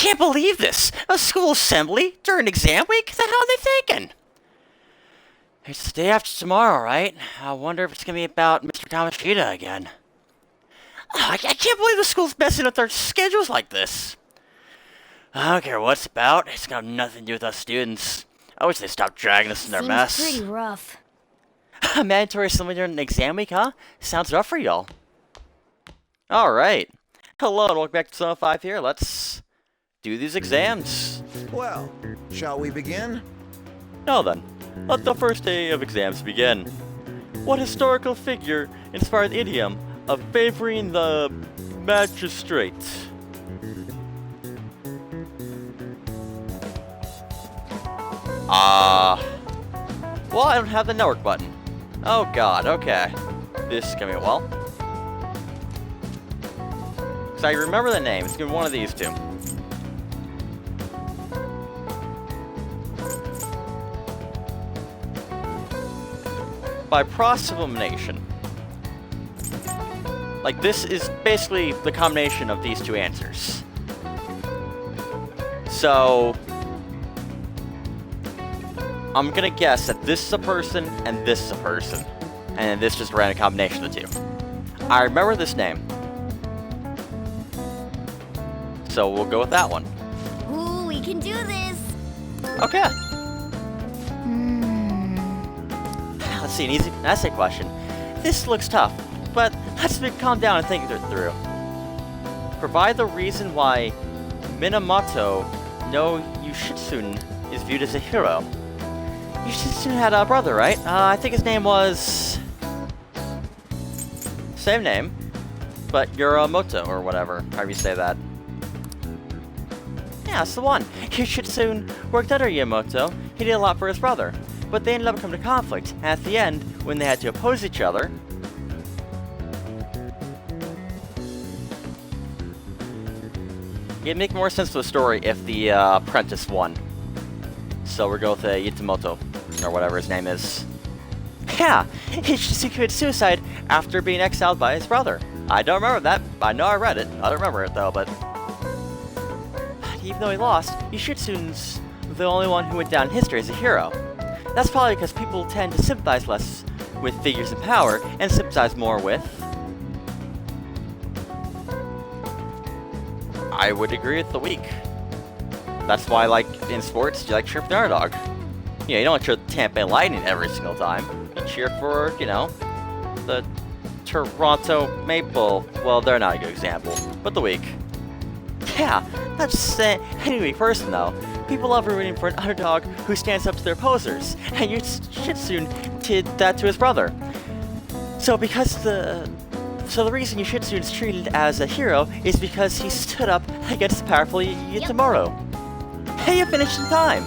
can't believe this! A school assembly during exam week? What the hell are they thinking? It's the day after tomorrow, right? I wonder if it's gonna be about Mr. Kamashita again. I can't believe the school's messing up their schedules like this. I don't care what it's about. It's got nothing to do with us students. I wish they'd stop dragging us in their mess. Seems pretty rough. Mandatory assembly during an exam week, huh? Sounds rough for y'all. Alright. Hello and welcome back to Zone 5 here. Let's do these exams. Well, shall we begin? Now then, let the first day of exams begin. What historical figure inspired the idiom of favoring the magistrate? Well, I don't have the network button. Oh god, okay. This is gonna be well. Because I remember the name, it's gonna be one of these two. By process of elimination. Like, this is basically the combination of these two answers. So, I'm gonna guess that this is a person and this is a person. And this is just a random combination of the two. I remember this name. So we'll go with that one. Ooh, we can do this. Okay. Let's see, an easy essay question. This looks tough, but let's calm down and think it through. Provide the reason why Minamoto no Yushitsune is viewed as a hero. Yushitsune had a brother, right? I think his name was... Same name, but Yuramoto, or whatever, however you say that. Yeah, that's the one. Yushitsune worked under Yamamoto. He did a lot for his brother. But they ended up coming to conflict, and at the end, when they had to oppose each other... It'd make more sense to the story if the apprentice won. So we're going with Yamamoto, or whatever his name is. Yeah, he committed suicide after being exiled by his brother. I don't remember that. I know I read it. I don't remember it though, but... Even though he lost, Yushitsune's the only one who went down in history as a hero. That's probably because people tend to sympathize less with figures in power and sympathize more with... I would agree with the weak. That's why, like, in sports, you like cheer for the underdog. You know, you don't cheer the Tampa Bay Lightning every single time. You cheer for, you know, the Toronto Maple... Well, they're not a good example, but the weak. Yeah, that's just any weak person, though. People love rooting for an underdog who stands up to their opposers, and Yushitsune did that to his brother. So the reason Yushitsune is treated as a hero is because he stood up against the powerful Yamamoto. Hey, you finished in time!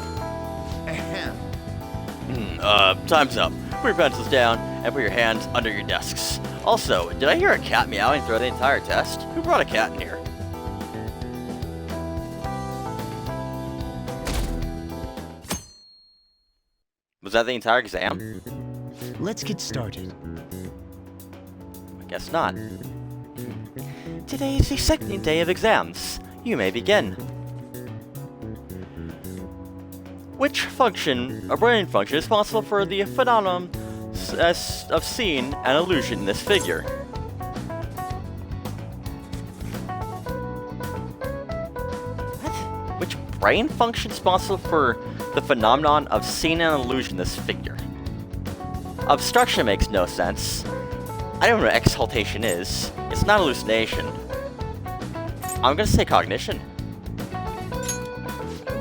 Time's up. Put your pencils down and put your hands under your desks. Also, did I hear a cat meowing throughout the entire test? Who brought a cat in here? Was that the entire exam? Let's get started. I guess not. Today is the second day of exams. You may begin. Which function, or brain function, is responsible for the phenomenon of seeing an illusion in this figure? What? Which brain function is responsible for the phenomenon of seeing an illusion in this figure? Obstruction makes no sense. I don't know what exaltation is. It's not hallucination. I'm gonna say cognition.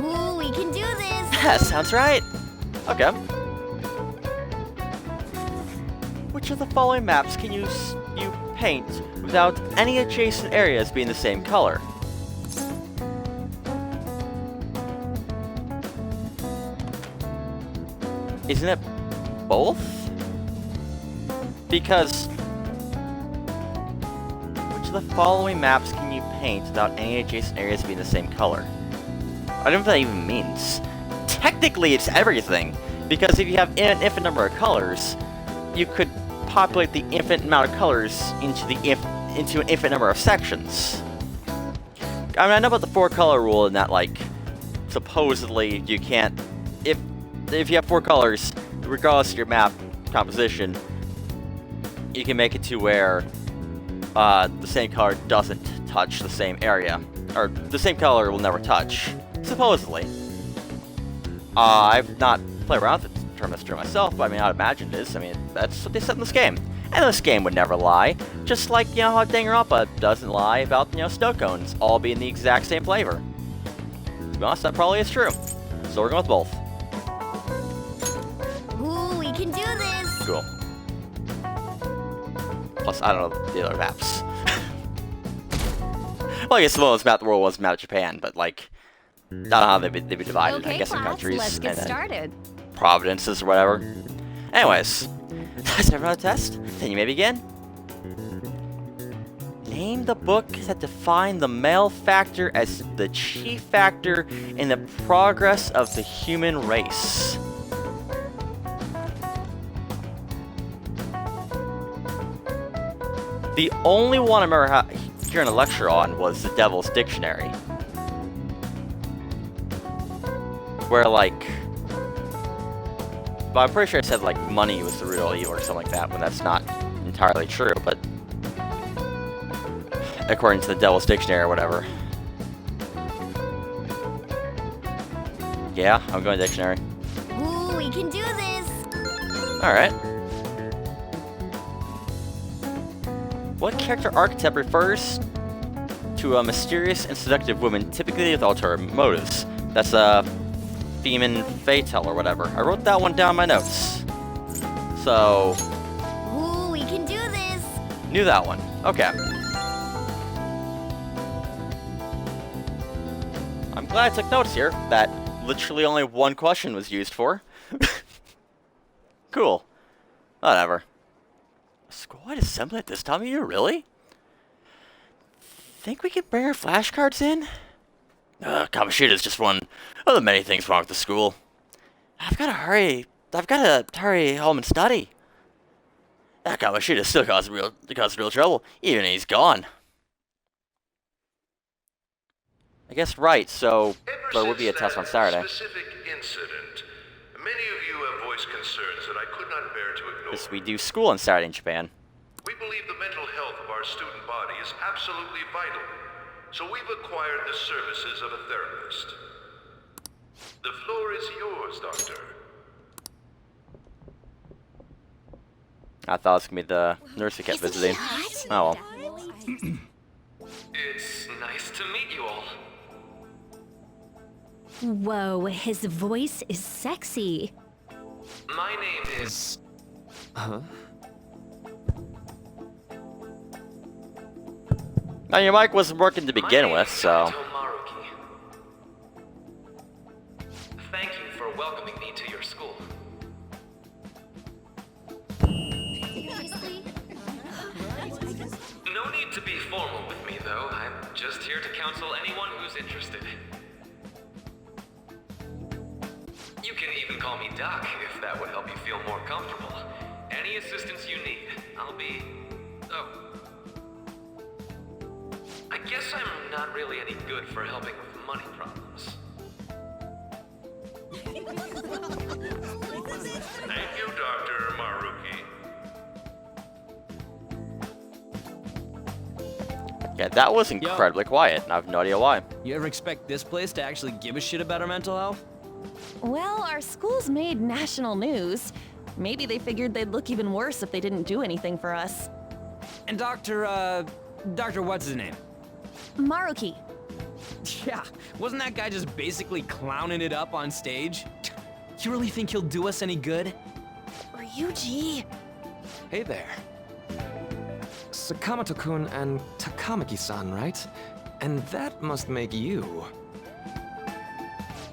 Ooh, we can do this. That sounds right. Okay. Which of the following maps can you paint without any adjacent areas being the same color? Isn't it both? Because which of the following maps can you paint without any adjacent areas being the same color? I don't know what that even means. Technically, it's everything, because if you have an infinite number of colors, you could populate the infinite amount of colors into an infinite number of sections. I mean, I know about the 4-color rule in that, like, supposedly you can't, if you have 4 colors, regardless of your map composition, you can make it to where the same color doesn't touch the same area, or the same color will never touch, supposedly. I've not played around with the term mystery myself, but I mean, I'd imagine it is. I mean, that's what they said in this game. And this game would never lie. Just like, you know, how Danganronpa doesn't lie about, you know, snow cones all being the exact same flavor. To be honest, that probably is true. So we're going with both. Ooh, we can do this. Cool. Plus, I don't know the other maps. Well, I guess the one map the world was map Japan, but like, I don't know how they'd be divided, I guess, in countries. Let's get and then started. providences or whatever. Anyways, that's everyone test. Then you may begin. Name the book that defined the male factor as the chief factor in the progress of the human race. The only one I remember hearing a lecture on was the Devil's Dictionary. Where, like, but I'm pretty sure it said, like, money was the root of all evil or something like that, when that's not entirely true, but according to the Devil's Dictionary or whatever. Yeah, I'm going dictionary. Ooh, we can do this. Alright. What character archetype refers to a mysterious and seductive woman, typically with ulterior motives? That's a Femme Fatale or whatever. I wrote that one down in my notes. So, Ooh, we can do this. knew that one. Okay. I'm glad I took notes here. That literally only one question was used for. Cool. Whatever. Squad assembly at this time of year, really? Think we can bring our flashcards in? Kamoshida's just one of the many things wrong with the school. I've got to hurry home and study. That Kamoshida still causes real trouble, even when he's gone. I guess right, so there would be a test on Saturday. Specific incident, many of you have voiced concerns that I could not bear to ignore. Because we do school on Saturday in Japan. We believe the mental health of our student body is absolutely vital, so we've acquired the services of a therapist. The floor is yours, Doctor. I thought it was going to be the nurse who kept visiting. Oh well. It's nice to meet you all. Whoa, his voice is sexy. My name is... Now your mic wasn't working to begin with, so... Thank you for welcoming me to your school. No need to be formal with me, though. I'm just here to counsel anyone who's interested. You can even call me Doc, if that would help you feel more comfortable. Any assistance you need, I'll be... Oh. I guess I'm not really any good for helping with money problems. Thank you, Dr. Maruki. Yeah, that was incredibly quiet, and I have no idea why. You ever expect this place to actually give a shit about our mental health? Well, our school's made national news. Maybe they figured they'd look even worse if they didn't do anything for us. And Dr. what's his name? Maruki. Yeah, wasn't that guy just basically clowning it up on stage? You really think he'll do us any good? Ryuji. Hey there. Sakamoto-kun and Takamaki-san, right? And that must make you.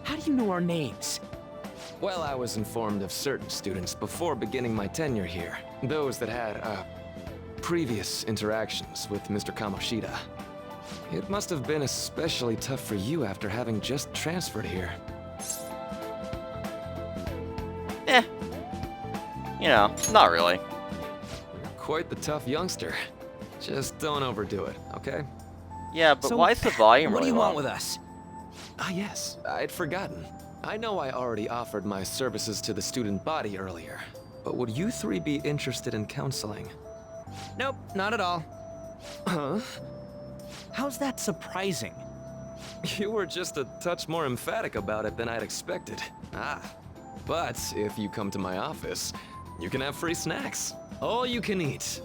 How do you know our names? Well, I was informed of certain students before beginning my tenure here. Those that had, previous interactions with Mr. Kamoshida. It must have been especially tough for you after having just transferred here. Eh. You know, not really. You're quite the tough youngster. Just don't overdo it, okay? Yeah, but So, why is the volume what do really you low? want with us? Ah, yes, I'd forgotten. I know I already offered my services to the student body earlier, but would you three be interested in counseling? Nope, not at all. Huh? How's that surprising? You were just a touch more emphatic about it than I'd expected. Ah, but if you come to my office, you can have free snacks. All you can eat.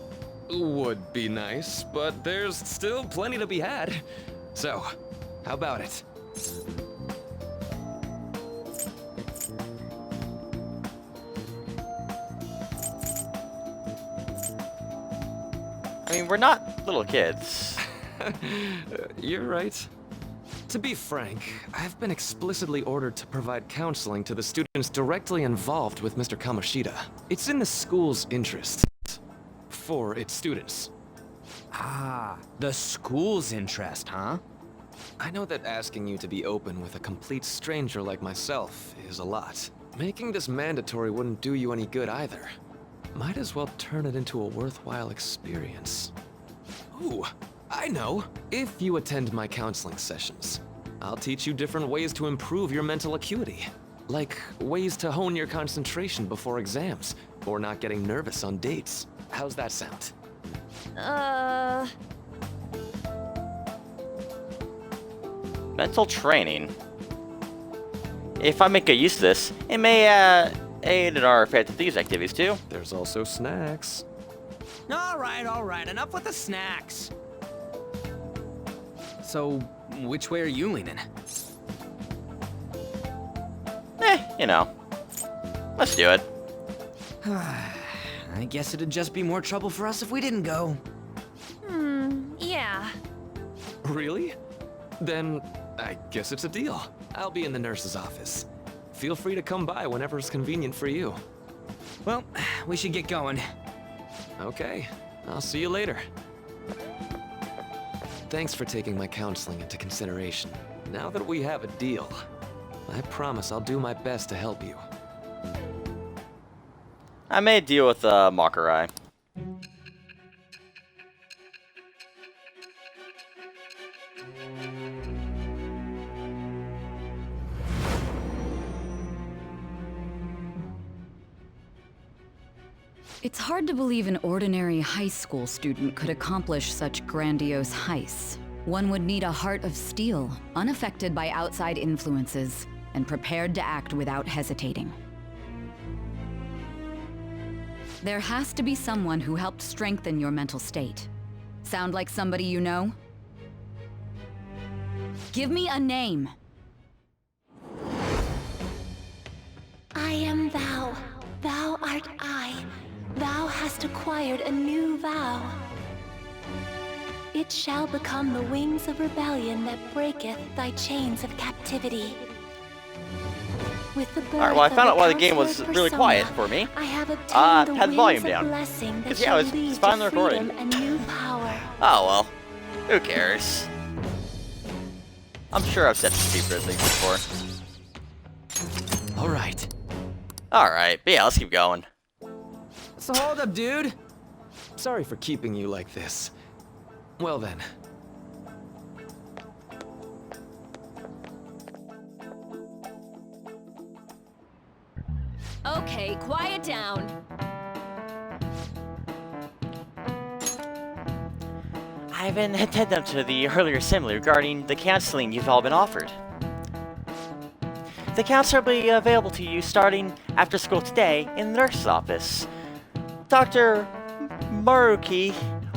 Would be nice, but there's still plenty to be had. So, how about it? I mean, we're not little kids. You're right. To be frank, I've been explicitly ordered to provide counseling to the students directly involved with Mr. Kamoshida. It's in the school's interest. For its students. Ah, the school's interest, huh? I know that asking you to be open with a complete stranger like myself is a lot. Making this mandatory wouldn't do you any good either. Might as well turn it into a worthwhile experience. Ooh, I know. If you attend my counseling sessions, I'll teach you different ways to improve your mental acuity. Like ways to hone your concentration before exams, or not getting nervous on dates. How's that sound? Mental training. If I make good use of this, it may aid in our Phantom Thieves activities too. There's also snacks. All right, enough with the snacks. So, which way are you leaning? You know. Let's do it. I guess it'd just be more trouble for us if we didn't go. Yeah. Really? Then I guess it's a deal. I'll be in the nurse's office. Feel free to come by whenever it's convenient for you. Well, we should get going. Okay, I'll see you later. Thanks for taking my counseling into consideration. Now that we have a deal, I promise I'll do my best to help you. I may deal with Madarame. It's hard to believe an ordinary high school student could accomplish such grandiose heists. One would need a heart of steel, unaffected by outside influences, and prepared to act without hesitating. There has to be someone who helped strengthen your mental state. Sound like somebody you know? Give me a name. I am thou. Thou art I. Thou hast acquired a new vow. It shall become the wings of rebellion that breaketh thy chains of captivity. With the birth Alright, well I found out why the game was counselor really persona, quiet for me. I have obtained the had the wings volume of down. blessing that 'Cause, yeah, shall it's lead fine to recording. freedom and new power. Oh well. Who cares? I'm sure I've said some stupid things before. Alright. Alright, but yeah, let's keep going. So hold up, dude. Sorry for keeping you like this. Well then. Okay, quiet down. I've been attending to the earlier assembly regarding the counseling you've all been offered. The counselor will be available to you starting after school today in the nurse's office. Dr. Maruki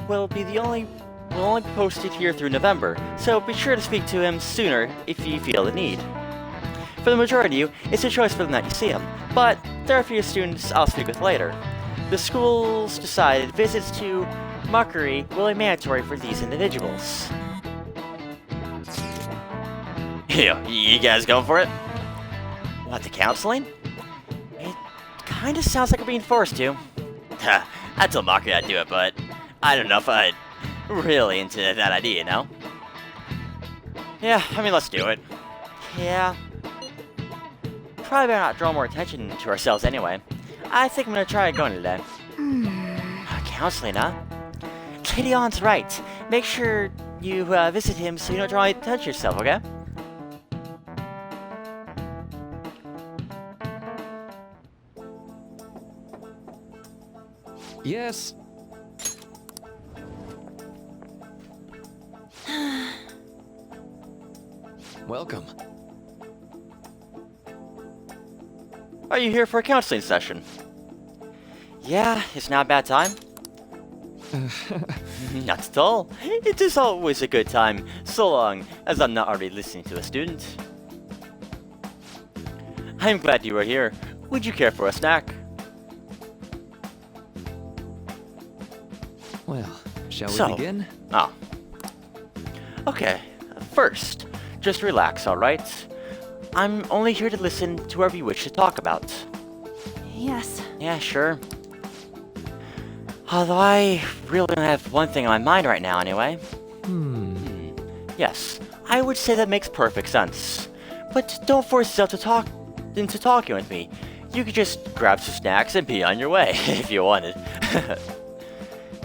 will only be posted here through November, so be sure to speak to him sooner if you feel the need. For the majority of you, it's a choice for the night you see him, but there are a few students I'll speak with later. The school's decided visits to Mockery will be mandatory for these individuals. You guys going for it? What, the counseling? It kinda sounds like we're being forced to. I told Mockery I'd do it, but I don't know if I'd really into that idea, you know? Yeah, I mean, let's do it. Yeah. Probably better not draw more attention to ourselves anyway. I think I'm gonna try going today. Counseling, huh? Lady On's right. Make sure you visit him so you don't draw attention to yourself, okay? Yes. Welcome. Are you here for a counseling session? Yeah, it's not a bad time. Not at all. It is always a good time, so long as I'm not already listening to a student. I'm glad you are here. Would you care for a snack? Well, shall we So- begin? Oh. Okay, first, just relax, alright? I'm only here to listen to whatever you wish to talk about. Yes. Yeah, sure. Although I really only have one thing on my mind right now, anyway. Yes, I would say that makes perfect sense. But don't force yourself into talking with me. You could just grab some snacks and be on your way, if you wanted.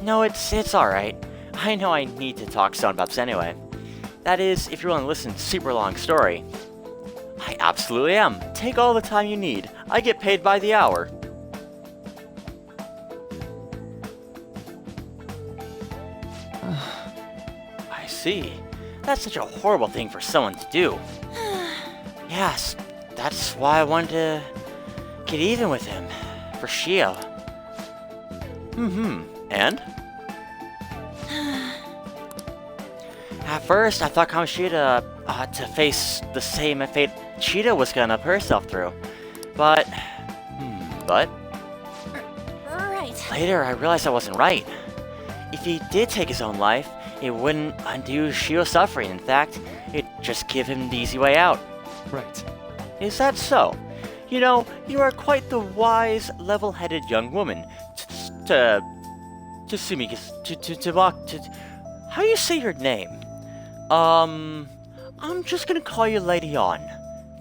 No, it's alright. I know I need to talk to someone about this anyway. That is, if you're willing to listen to a super long story. I absolutely am. Take all the time you need. I get paid by the hour. I see. That's such a horrible thing for someone to do. Yes, that's why I wanted to get even with him. For Shio. And? At first, I thought Kamoshida ought to face the same fate Cheetah was gonna put herself through. But... Right. Later, I realized I wasn't right. If he did take his own life, it wouldn't undo Shio's suffering. In fact, it'd just give him the easy way out. Right. Is that so? You know, you are quite the wise, level-headed young woman. How do you say your name? I'm just gonna call you Lady On.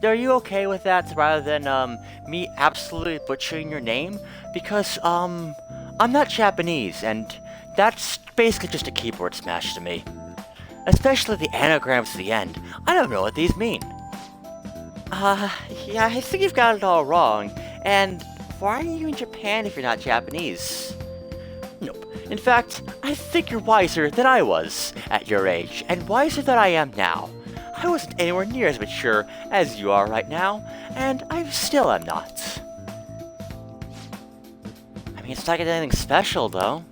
Are you okay with that rather than, me absolutely butchering your name? Because, I'm not Japanese, and that's basically just a keyboard smash to me. Especially the anagrams at the end. I don't know what these mean. Yeah, I think you've got it all wrong. And why are you in Japan if you're not Japanese? Nope. In fact, I think you're wiser than I was at your age, and wiser than I am now. I wasn't anywhere near as mature as you are right now, and I still am not. I mean, it's not anything special, though.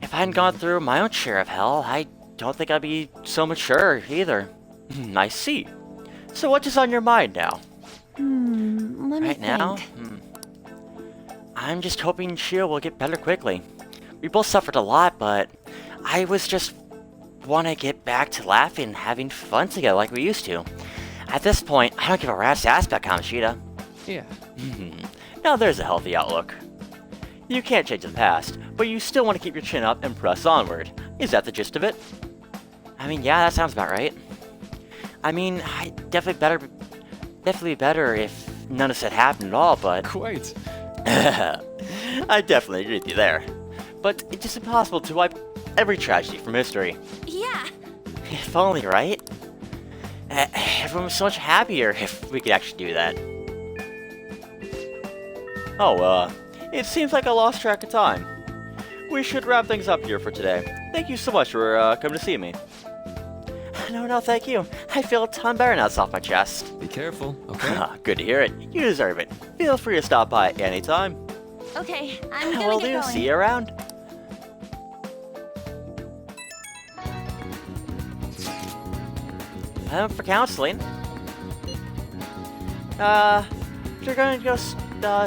If I hadn't gone through my own share of hell, I don't think I'd be so mature either. I see. So what's just on your mind now? Let me Right think. now? I'm just hoping Shio will get better quickly. We both suffered a lot, but I was just want to get back to laughing and having fun together like we used to. At this point, I don't give a rat's ass about Kamoshida. Yeah. Now there's a healthy outlook. You can't change the past, but you still want to keep your chin up and press onward. Is that the gist of it? I mean, yeah, that sounds about right. I mean, definitely better if none of this had happened at all, but... Quite. I definitely agree with you there. But it's just impossible to wipe every tragedy from history. Yeah. If only, right? Everyone was so much happier if we could actually do that. Oh, it seems like I lost track of time. We should wrap things up here for today. Thank you so much for coming to see me. No, thank you. I feel a ton better now it's off my chest. Be careful, okay? Good to hear it. You deserve it. Feel free to stop by anytime. Okay, I'm gonna Will get do. going. See you around. For counseling. You're going to go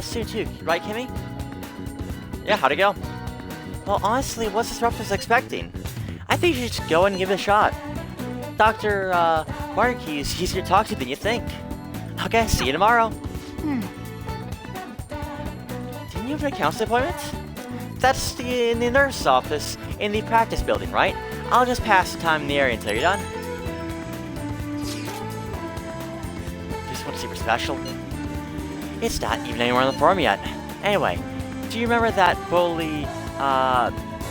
soon too, right, Kimmy? Yeah, how'd it go? Well, honestly, it wasn't as rough as expecting. I think you should just go and give it a shot. Dr. Markey's easier to talk to than you think. Okay, see you tomorrow. Didn't you have a counseling appointment? That's in the nurse's office in the practice building, right? I'll just pass the time in the area until you're done. Just want to see we're special. It's not even anywhere on the forum yet. Anyway, do you remember that bully,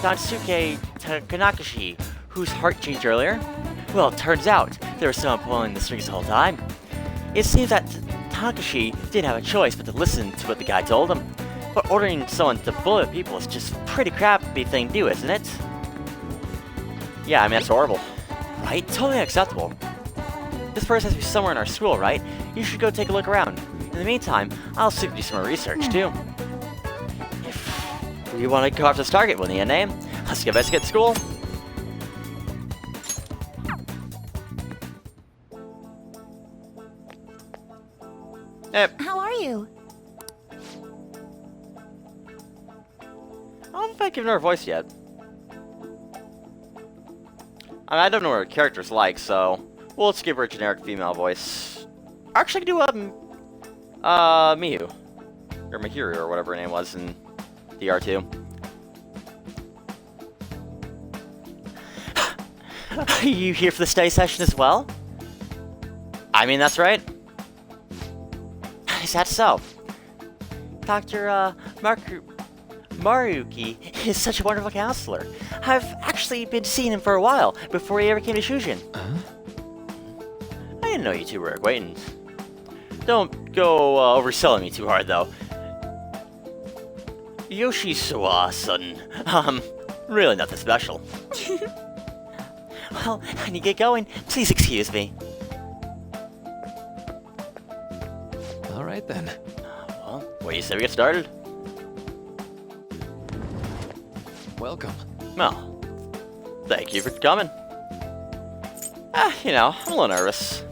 Dansuke Kanakashi, whose heart changed earlier? Well, it turns out there was someone pulling the strings the whole time. It seems that Takashi didn't have a choice but to listen to what the guy told him. But ordering someone to bullet people is just a pretty crappy thing to do, isn't it? Yeah, I mean, that's horrible. Right? Totally unacceptable. This person has to be somewhere in our school, right? You should go take a look around. In the meantime, I'll soon do some more research, too. If we want to go after this target, we'll need a name. Let's get best get to school. How are you? I don't know if I've given her a voice yet. I mean, I don't know what her character's like, so we'll just give her a generic female voice. Actually, I could do Miyu. Or Mahiri, or whatever her name was in DR2. Are you here for the study session as well? I mean, that's right. Is that so? Dr. Maruki is such a wonderful counselor. I've actually been seeing him for a while, before he ever came to Shujin. I didn't know you two were acquaintance. Don't go overselling me too hard, though. Yoshisawa-san, really nothing special. Well, I need to get going. Please excuse me. Alright then. Well, what do you say we get started? Welcome. Well, thank you for coming. You know, I'm a little nervous.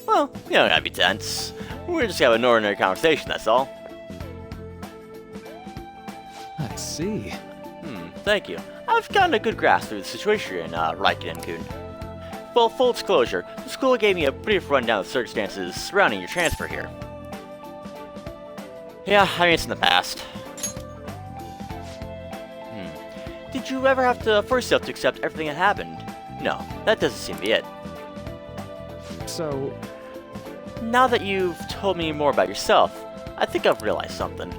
Well, you don't gotta be tense. We're just having an ordinary conversation, that's all. I see. Thank you. I've gotten a good grasp of the situation in Raikkonen-kun. Well, full disclosure, the school gave me a brief rundown of the circumstances surrounding your transfer here. Yeah, I mean, it's in the past. Did you ever have to force yourself to accept everything that happened? No, that doesn't seem to be it. So, Now that you've told me more about yourself, I think I've realized something.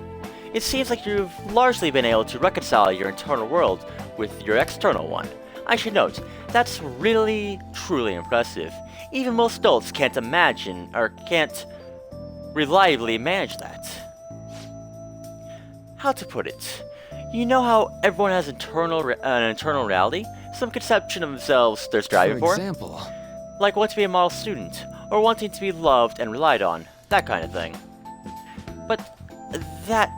It seems like you've largely been able to reconcile your internal world with your external one. I should note, that's really, truly impressive. Even most adults can't imagine, or can't reliably manage that. How to put it? You know how everyone has an internal reality? Some conception of themselves they're striving for? example. Like wanting to be a model student, or wanting to be loved and relied on, that kind of thing. But that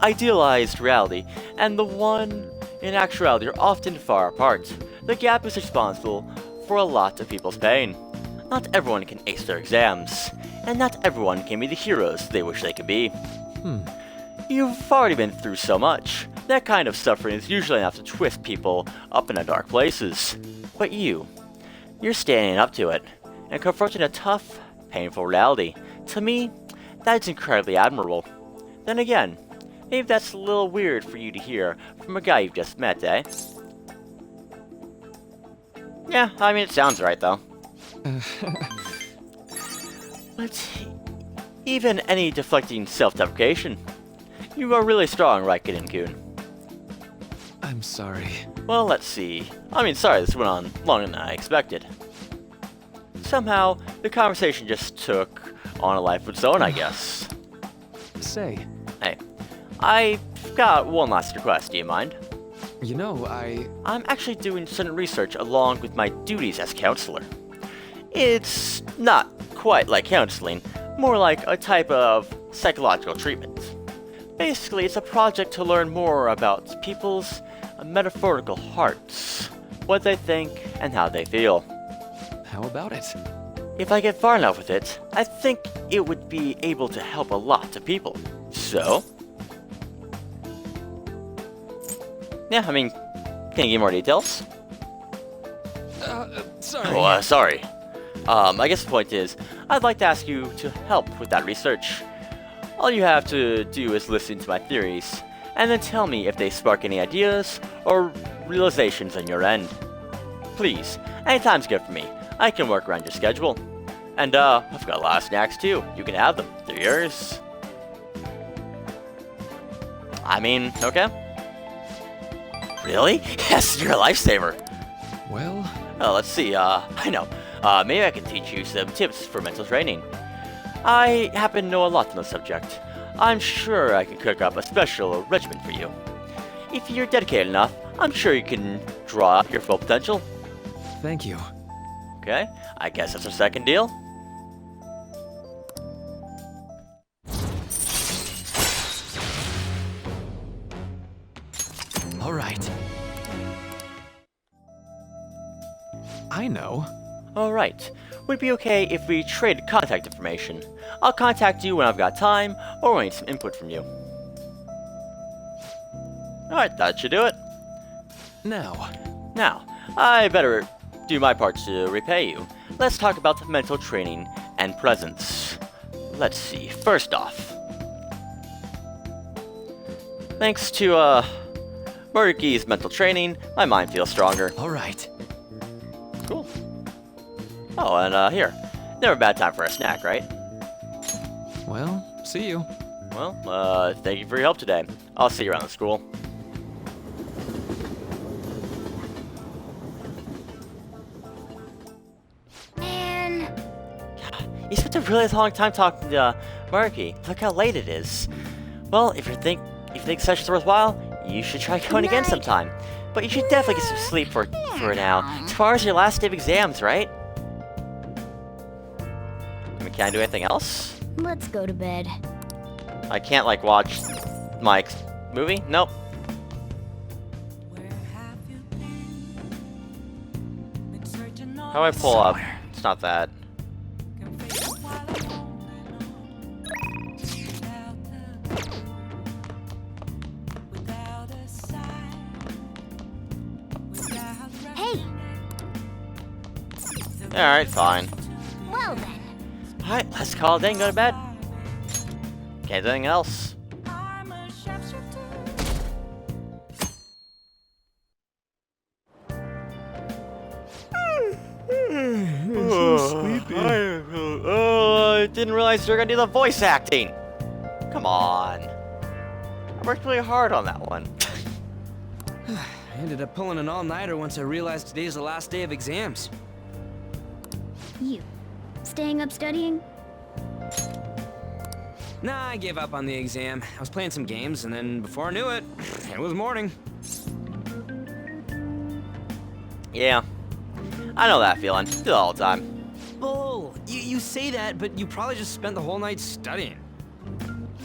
idealized reality and the one in actuality are often far apart. The gap is responsible for a lot of people's pain. Not everyone can ace their exams, and not everyone can be the heroes they wish they could be. You've already been through so much. That kind of suffering is usually enough to twist people up into dark places. But you're standing up to it, and confronting a tough, painful reality. To me, that's incredibly admirable. Then again, maybe that's a little weird for you to hear from a guy you've just met, eh? Yeah, I mean, it sounds right, though. But even any deflecting self-deprecation, you are really strong, Raikkonen-kun. I'm sorry. Well, let's see. I mean, sorry, this went on longer than I expected. Somehow, the conversation just took on a life of its own, I guess. Say, Hey, I've got one last request, do you mind? you know, I'm actually doing certain research along with my duties as counselor. It's not quite like counseling, more like a type of psychological treatment. Basically, it's a project to learn more about people's metaphorical hearts, what they think, and how they feel. How about it? If I get far enough with it, I think it would be able to help a lot of people. So? Yeah, I mean, can you give more details? Sorry. Oh, sorry. I guess the point is, I'd like to ask you to help with that research. All you have to do is listen to my theories, and then tell me if they spark any ideas or realizations on your end. Please, anytime's good for me. I can work around your schedule. And, I've got a lot of snacks too. You can have them. They're yours. I mean, okay. Really? Yes, you're a lifesaver. Well, Let's see, I know. Maybe I can teach you some tips for mental training. I happen to know a lot on the subject. I'm sure I can cook up a special regimen for you. If you're dedicated enough, I'm sure you can draw out your full potential. thank you. Okay, I guess that's our second deal. All right. I know. Alright, would it be okay if we trade contact information? I'll contact you when I've got time, or when I need some input from you. Alright, that should do it. Now, Now, I better do my part to repay you. Let's talk about the mental training and presence. Let's see, first off. Thanks to, Murky's mental training, my mind feels stronger. all right. Cool. Oh, and here. Never a bad time for a snack, right? Well, see you. Well, thank you for your help today. I'll see you around the school. Man, You spent a really long time talking to Murky. Look how late it is. Well, if you think session's worthwhile, you should try going again Night. sometime. But you should definitely get some sleep for now. Tomorrow's your last day of exams, right? I mean, can I do anything else? let's go to bed. I can't, like, watch Mike's movie? Nope. How do I pull up? It's not that. Hey, Alright, fine. well then. Alright, let's call it a day and go to bed. Can't do anything else. I didn't realize you were gonna do the voice acting. Come on. I worked really hard on that one. I ended up pulling an all-nighter once I realized today's the last day of exams. You, staying up studying? Nah, I gave up on the exam. I was playing some games, and then before I knew it, it was morning. Yeah. I know that feeling. Do it all the time. Bull! You say that, but you probably just spent the whole night studying.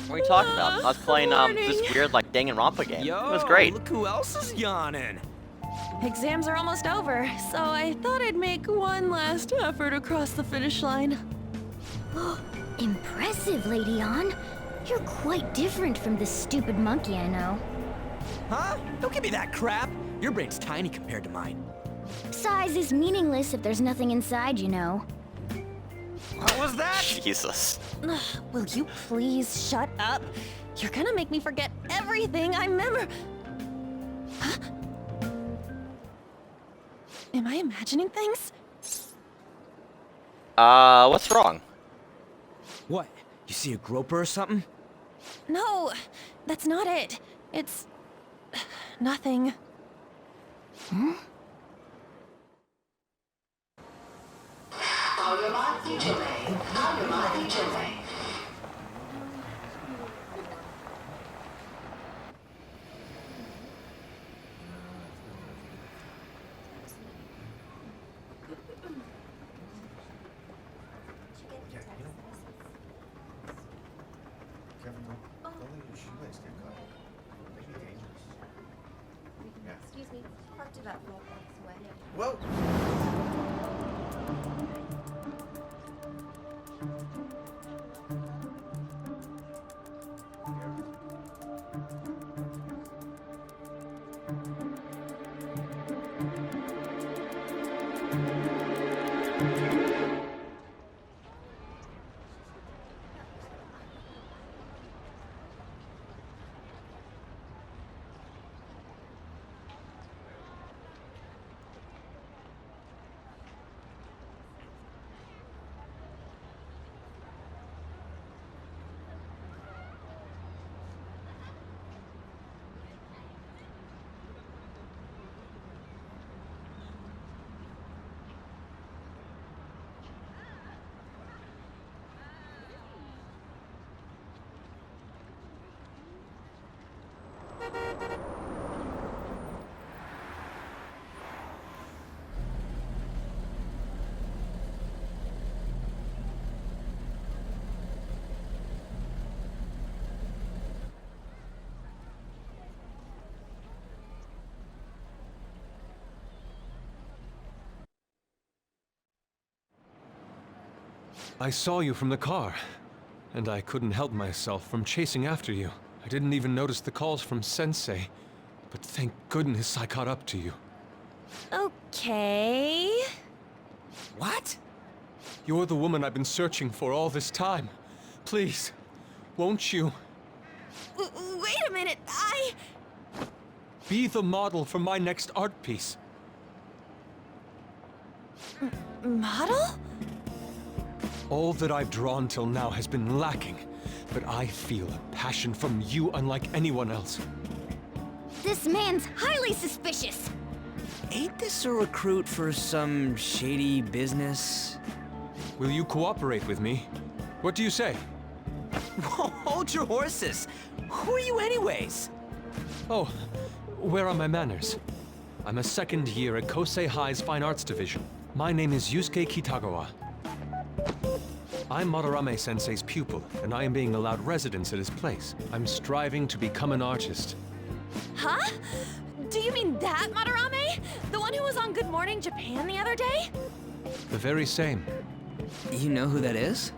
What are you talking about? I was playing this weird like Danganronpa game. Yo, It was great. Look who else is yawning. Exams are almost over, so I thought I'd make one last effort across the finish line. Impressive, Lady Ann. You're quite different from this stupid monkey I know. Huh? Don't give me that crap. Your brain's tiny compared to mine. Size is meaningless if there's nothing inside, you know. What was that? Jesus. Ugh, will you please shut up? You're gonna make me forget everything I remember. Huh? Am I imagining things? What's wrong? What? You see a groper or something? No, that's not it. It's nothing. I saw you from the car, and I couldn't help myself from chasing after you. I didn't even notice the calls from Sensei, but thank goodness I caught up to you. Okay. What? You're the woman I've been searching for all this time. Please, won't you Wait a minute, be the model for my next art piece? Model? All that I've drawn till now has been lacking, but I feel a passion from you unlike anyone else. This man's highly suspicious. Ain't this a recruit for some shady business? Will you cooperate with me? What do you say? Whoa, hold your horses! Who are you anyways? Oh, where are my manners? I'm a second year at Kosei High's Fine Arts Division. My name is Yusuke Kitagawa. I'm Madarame Sensei's pupil, and I am being allowed residence at his place. I'm striving to become an artist. Huh? Do you mean that Madarame? The one who was on Good Morning Japan the other day? The very same. You know who that is?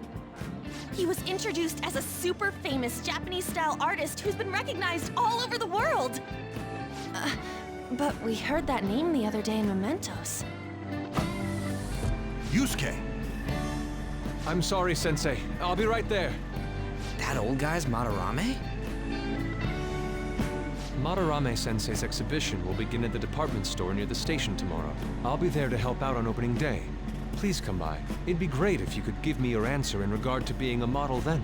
He was introduced as a super famous Japanese-style artist who's been recognized all over the world. But we heard that name the other day in Mementos. Yusuke! I'm sorry, Sensei. I'll be right there. That old guy's Madarame? Madarame Sensei's exhibition will begin at the department store near the station tomorrow. I'll be there to help out on opening day. Please come by. It'd be great if you could give me your answer in regard to being a model then.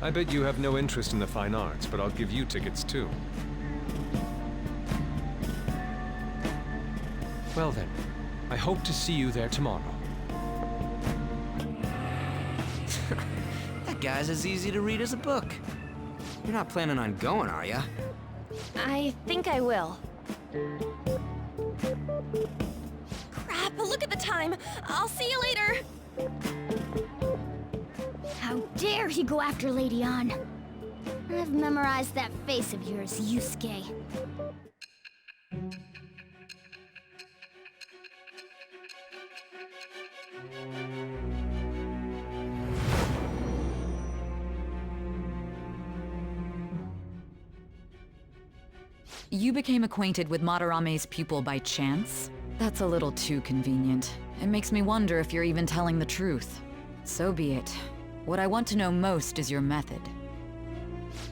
I bet you have no interest in the fine arts, but I'll give you tickets too. Well then, I hope to see you there tomorrow. That guy's as easy to read as a book. You're not planning on going, are ya? I think I will. Crap, look at the time. I'll see you later. How dare he go after Lady Ann? I've memorized that face of yours, Yusuke. You became acquainted with Madarame's pupil by chance? That's a little too convenient. It makes me wonder if you're even telling the truth. So be it. What I want to know most is your method.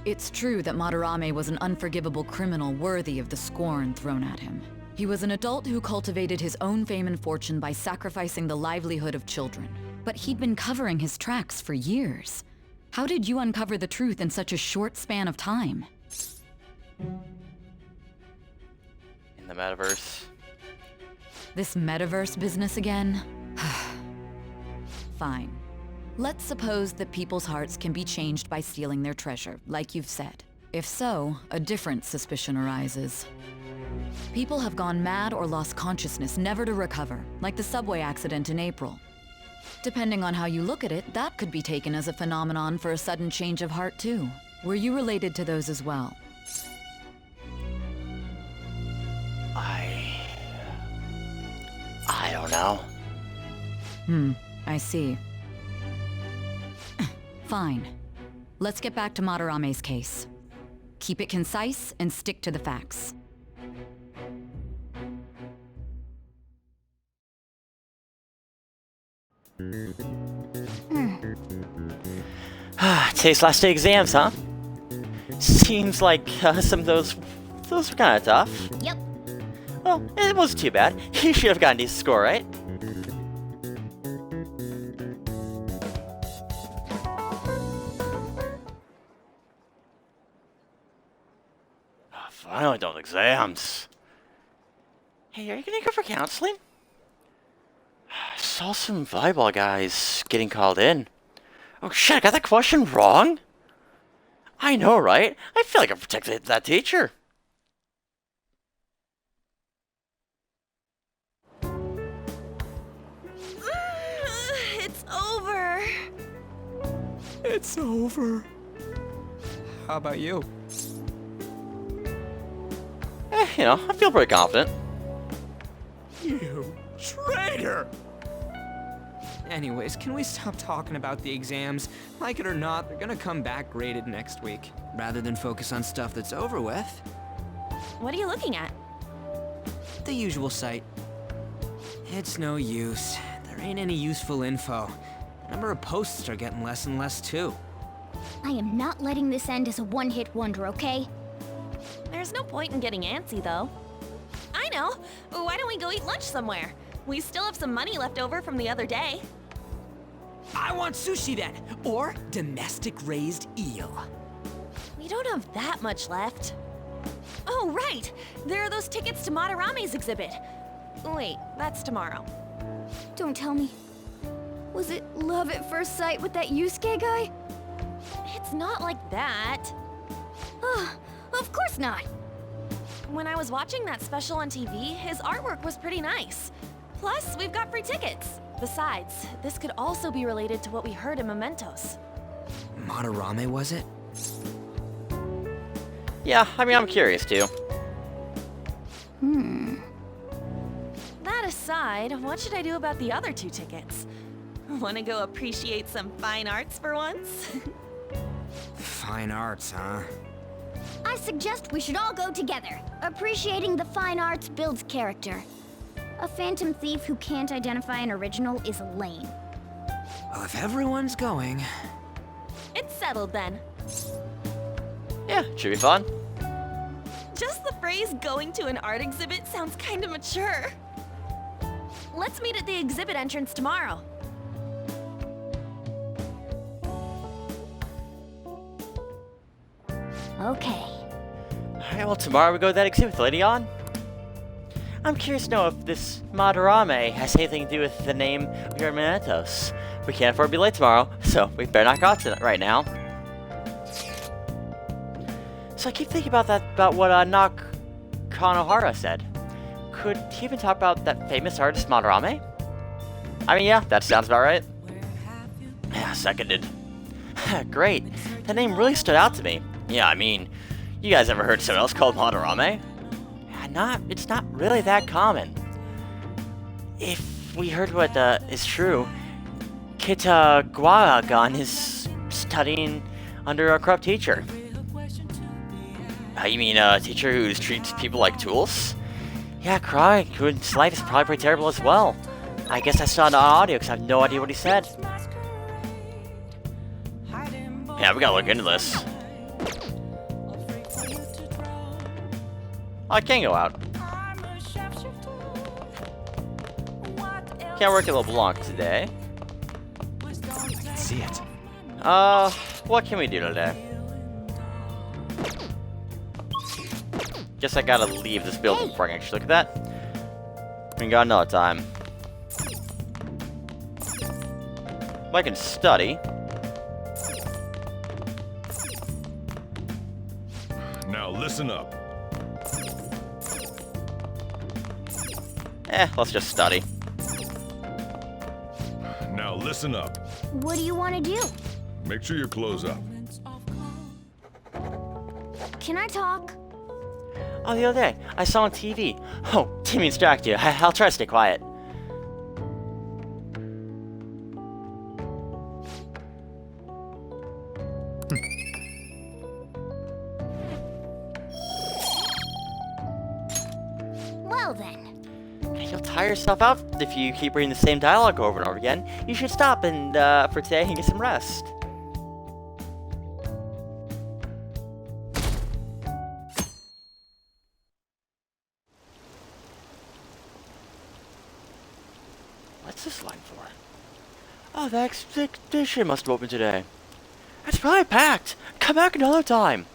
It's true that Madarame was an unforgivable criminal worthy of the scorn thrown at him. He was an adult who cultivated his own fame and fortune by sacrificing the livelihood of children. But he'd been covering his tracks for years. How did you uncover the truth in such a short span of time? In the metaverse. This metaverse business again? Fine. Let's suppose that people's hearts can be changed by stealing their treasure, like you've said. If so, a different suspicion arises. People have gone mad or lost consciousness, never to recover, like the subway accident in April. Depending on how you look at it, that could be taken as a phenomenon for a sudden change of heart too. Were you related to those as well? I don't know. I see. Fine. Let's get back to Madarame's case. Keep it concise and stick to the facts. Today's last day exams, huh? Seems like some of those were kind of tough. Yep. Well, it wasn't too bad. You should have gotten a decent score, right? Finally done with exams. Hey, are you gonna go for counseling? I saw some volleyball guys getting called in. Oh shit, I got that question wrong? I know, right? I feel like I protected that teacher. It's over. It's over. How about you? You know, I feel pretty confident. You traitor! Anyways, can we stop talking about the exams? Like it or not, they're gonna come back graded next week. Rather than focus on stuff that's over with. What are you looking at? The usual site. It's no use. There ain't any useful info. The number of posts are getting less and less too. I am not letting this end as a one-hit wonder, okay? There's no point in getting antsy, though. I know. Why don't we go eat lunch somewhere? We still have some money left over from the other day. I want sushi then, or domestic-raised eel. We don't have that much left. Oh, right! There are those tickets to Madarame's exhibit. Wait, that's tomorrow. Don't tell me. Was it love at first sight with that Yusuke guy? It's not like that. Of course not. When I was watching that special on TV, his artwork was pretty nice. Plus, we've got free tickets. Besides, this could also be related to what we heard in Mementos. Madarame, was it? Yeah, I mean, I'm curious too. That aside, what should I do about the other 2 tickets? Wanna go appreciate some fine arts for once? Fine arts, huh? I suggest we should all go together. Appreciating the fine arts builds character. A phantom thief who can't identify an original is lame. Well, if everyone's going... It's settled then. Yeah, should be fun. Just the phrase going to an art exhibit sounds kinda mature. Let's meet at the exhibit entrance tomorrow. Okay. Alright, well, tomorrow we go to that exhibit with Lady On. I'm curious to know if this Madarame has anything to do with the name we heard in Mementos. We can't afford to be late tomorrow, so we better not go out tonight, right now. So I keep thinking about what Kanohara said. Could he even talk about that famous artist Madarame? I mean, yeah, that sounds about right. Yeah, seconded. Great. That name really stood out to me. Yeah, I mean, you guys ever heard someone else called Madarame? It's not really that common. If we heard what is true, Kitagawa-gun is studying under a corrupt teacher. You mean a teacher who treats people like tools? Yeah, Crying's life is probably pretty terrible as well. I guess I saw it on audio because I have no idea what he said. Yeah, we gotta look into this. I can go out. Can't work a little long today. Let's see it. What can we do today? Guess I gotta leave this building before I can actually look at that. We got another time. I can study. Now listen up. Let's just study. Now listen up. What do you want to do? Make sure your clothes up. Can I talk? Oh, the other day, I saw on TV. Oh, didn't mean to distract you. I'll try to stay quiet. Well then. You'll tire yourself out if you keep reading the same dialogue over and over again. You should stop and for today and get some rest. What's this line for? Oh, the expedition must have opened today. It's probably packed. Come back another time.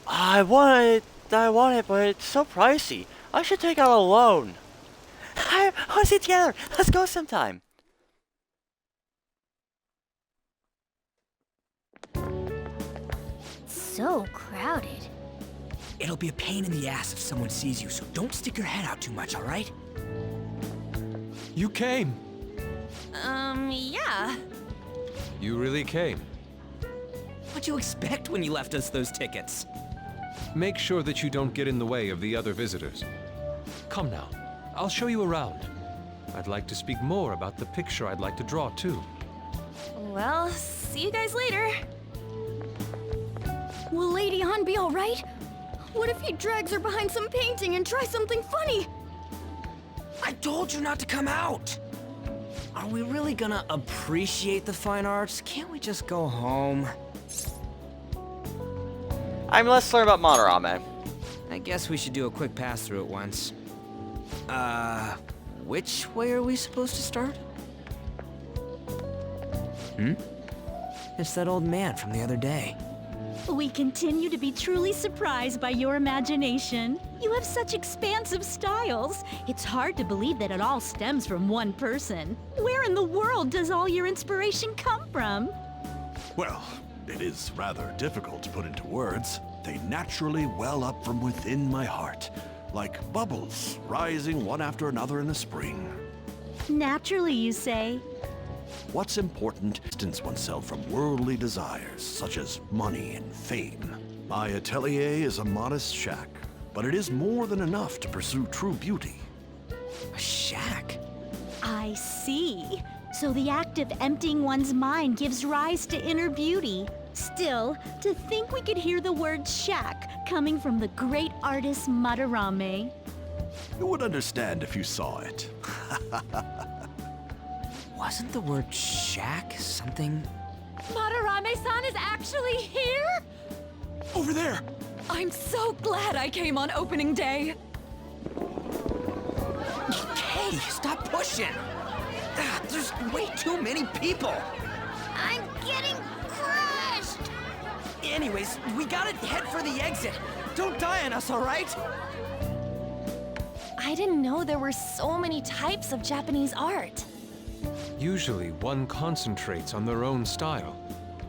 I want it, but it's so pricey. I should take out a loan. I want to see it together. Let's go sometime. so crowded. It'll be a pain in the ass if someone sees you, so don't stick your head out too much, all right? You came. Yeah. You really came. What'd you expect when you left us those tickets? Make sure that you don't get in the way of the other visitors. Come now, I'll show you around. I'd like to speak more about the picture I'd like to draw, too. Well, see you guys later. Will Lady Han be all right? What if he drags her behind some painting and tries something funny? I told you not to come out! Are we really gonna appreciate the fine arts? Can't we just go home? Let's learn about Madarame. I guess we should do a quick pass through at once. Which way are we supposed to start? It's that old man from the other day. We continue to be truly surprised by your imagination. You have such expansive styles. It's hard to believe that it all stems from one person. Where in the world does all your inspiration come from? Well, it is rather difficult to put into words. They naturally well up from within my heart, like bubbles rising one after another in the spring. Naturally, you say? What's important is to distance oneself from worldly desires, such as money and fame. My atelier is a modest shack, but it is more than enough to pursue true beauty. A shack? I see. So the act of emptying one's mind gives rise to inner beauty. Still, to think we could hear the word shack coming from the great artist Madarame. You would understand if you saw it. Wasn't the word shack something? Madarame-san is actually here? Over there! I'm so glad I came on opening day. Hey, stop pushing! There's way too many people! I'm getting crushed! Anyways, we gotta head for the exit. Don't die on us, all right? I didn't know there were so many types of Japanese art. Usually, one concentrates on their own style.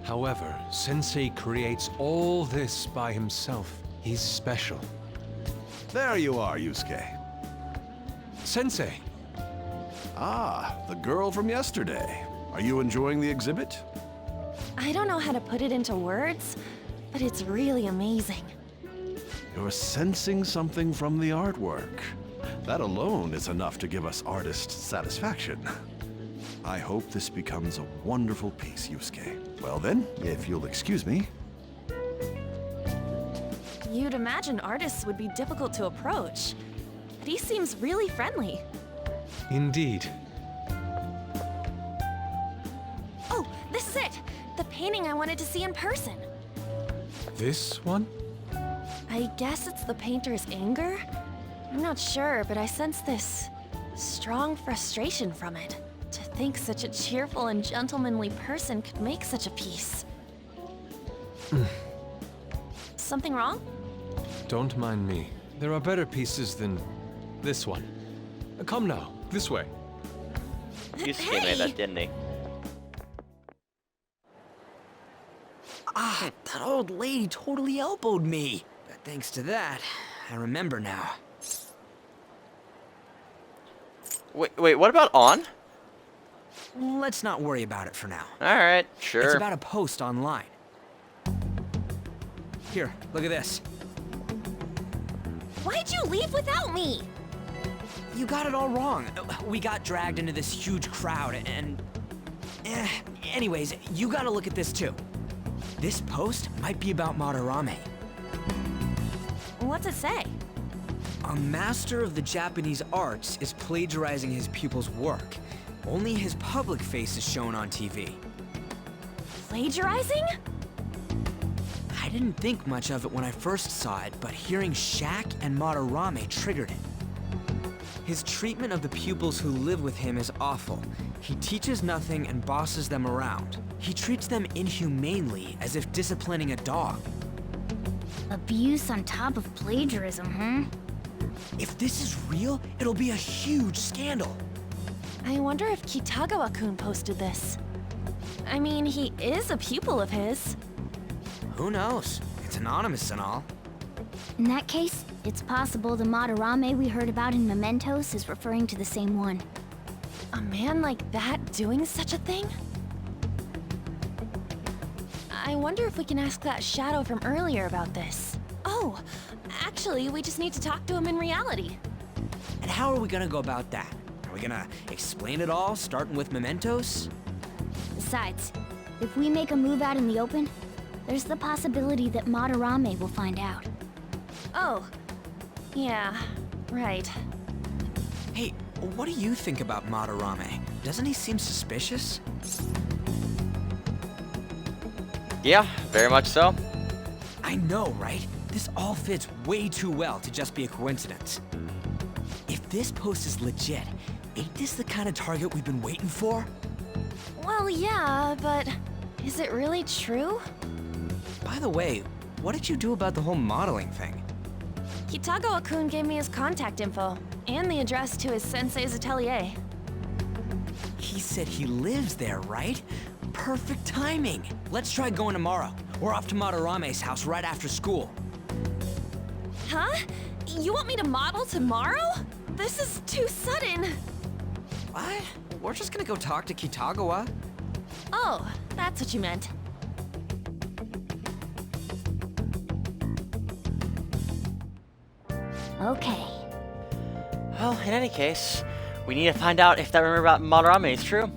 However, Sensei creates all this by himself. He's special. There you are, Yusuke. Sensei! Ah, the girl from yesterday. Are you enjoying the exhibit? I don't know how to put it into words, but it's really amazing. You're sensing something from the artwork. That alone is enough to give us artist satisfaction. I hope this becomes a wonderful piece, Yusuke. Well then, if you'll excuse me. You'd imagine artists would be difficult to approach, but he seems really friendly. Indeed. Oh, this is it! The painting I wanted to see in person. This one? I guess it's the painter's anger? I'm not sure, but I sense this strong frustration from it. To think such a cheerful and gentlemanly person could make such a piece. Something wrong? Don't mind me. There are better pieces than this one. Come now, this way. Yusuke made that, didn't he? That old lady totally elbowed me. But thanks to that, I remember now. Wait, what about On? Let's not worry about it for now. Alright, sure. It's about a post online. Here, look at this. Why'd you leave without me? You got it all wrong. We got dragged into this huge crowd and... anyways, you gotta look at this too. This post might be about Madarame. What's it say? A master of the Japanese arts is plagiarizing his pupil's work. Only his public face is shown on TV. Plagiarizing? I didn't think much of it when I first saw it, but hearing Shack and Madarame triggered it. His treatment of the pupils who live with him is awful. He teaches nothing and bosses them around. He treats them inhumanely, as if disciplining a dog. Abuse on top of plagiarism, huh? If this is real, it'll be a huge scandal. I wonder if Kitagawa-kun posted this. I mean, he is a pupil of his. Who knows? It's anonymous and all. In that case, it's possible the Madarame we heard about in Mementos is referring to the same one. A man like that doing such a thing? I wonder if we can ask that shadow from earlier about this. Oh, actually, we just need to talk to him in reality. And how are we gonna go about that? Are we gonna explain it all, starting with Mementos? Besides, if we make a move out in the open, there's the possibility that Madarame will find out. Oh, yeah, right. Hey, what do you think about Madarame? Doesn't he seem suspicious? Yeah, very much so. I know, right? This all fits way too well to just be a coincidence. If this post is legit, ain't this the kind of target we've been waiting for? Well, yeah, but is it really true? By the way, what did you do about the whole modeling thing? Kitagawa-kun gave me his contact info, and the address to his sensei's atelier. He said he lives there, right? Perfect timing. Let's try going tomorrow. We're off to Madarame's house right after school. Huh? You want me to model tomorrow? This is too sudden. What? We're just gonna go talk to Kitagawa. Oh, that's what you meant. Okay. Well, in any case, we need to find out if that rumor about Madarame is true.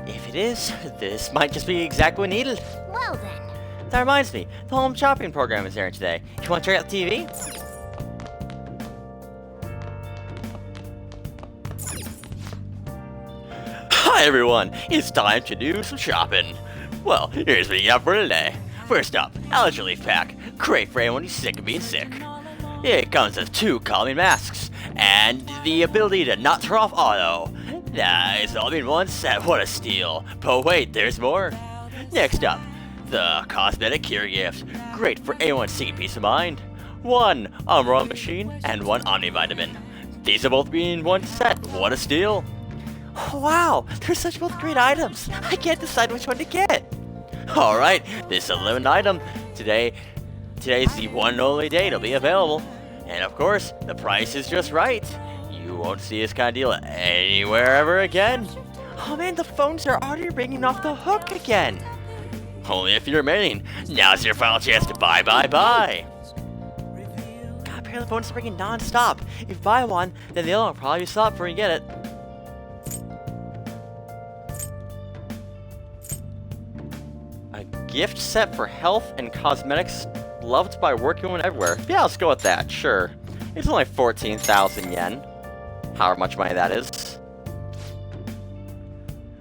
If it is, this might just be exactly what we needed. Well then. That reminds me, the home shopping program is airing today. You want to check out the TV? Hi everyone, it's time to do some shopping. Well, here's what you got for today. First up, allergy relief pack. Great for anyone who's sick of being sick. It comes with 2 calming masks, and the ability to not turn off auto. Nice, all in one set, what a steal. But wait, there's more. Next up, the cosmetic cure gift. Great for anyone seeking peace of mind. 1 Umbrella machine and 1 Omnivitamin. These will both be in one set, what a steal. Wow, they're such both great items. I can't decide which one to get. Alright, this 11th item. Today's the one and only day it'll be available. And of course, the price is just right. You won't see this kind of deal anywhere ever again. Oh man, the phones are already ringing off the hook again. Only if you're remaining. Now's your final chance to buy. God, apparently the phones are ringing non-stop. If you buy one, then the other one will probably stop before you get it. A gift set for health and cosmetics loved by working women everywhere. Yeah, let's go with that, sure. It's only 14,000 yen. However much money that is.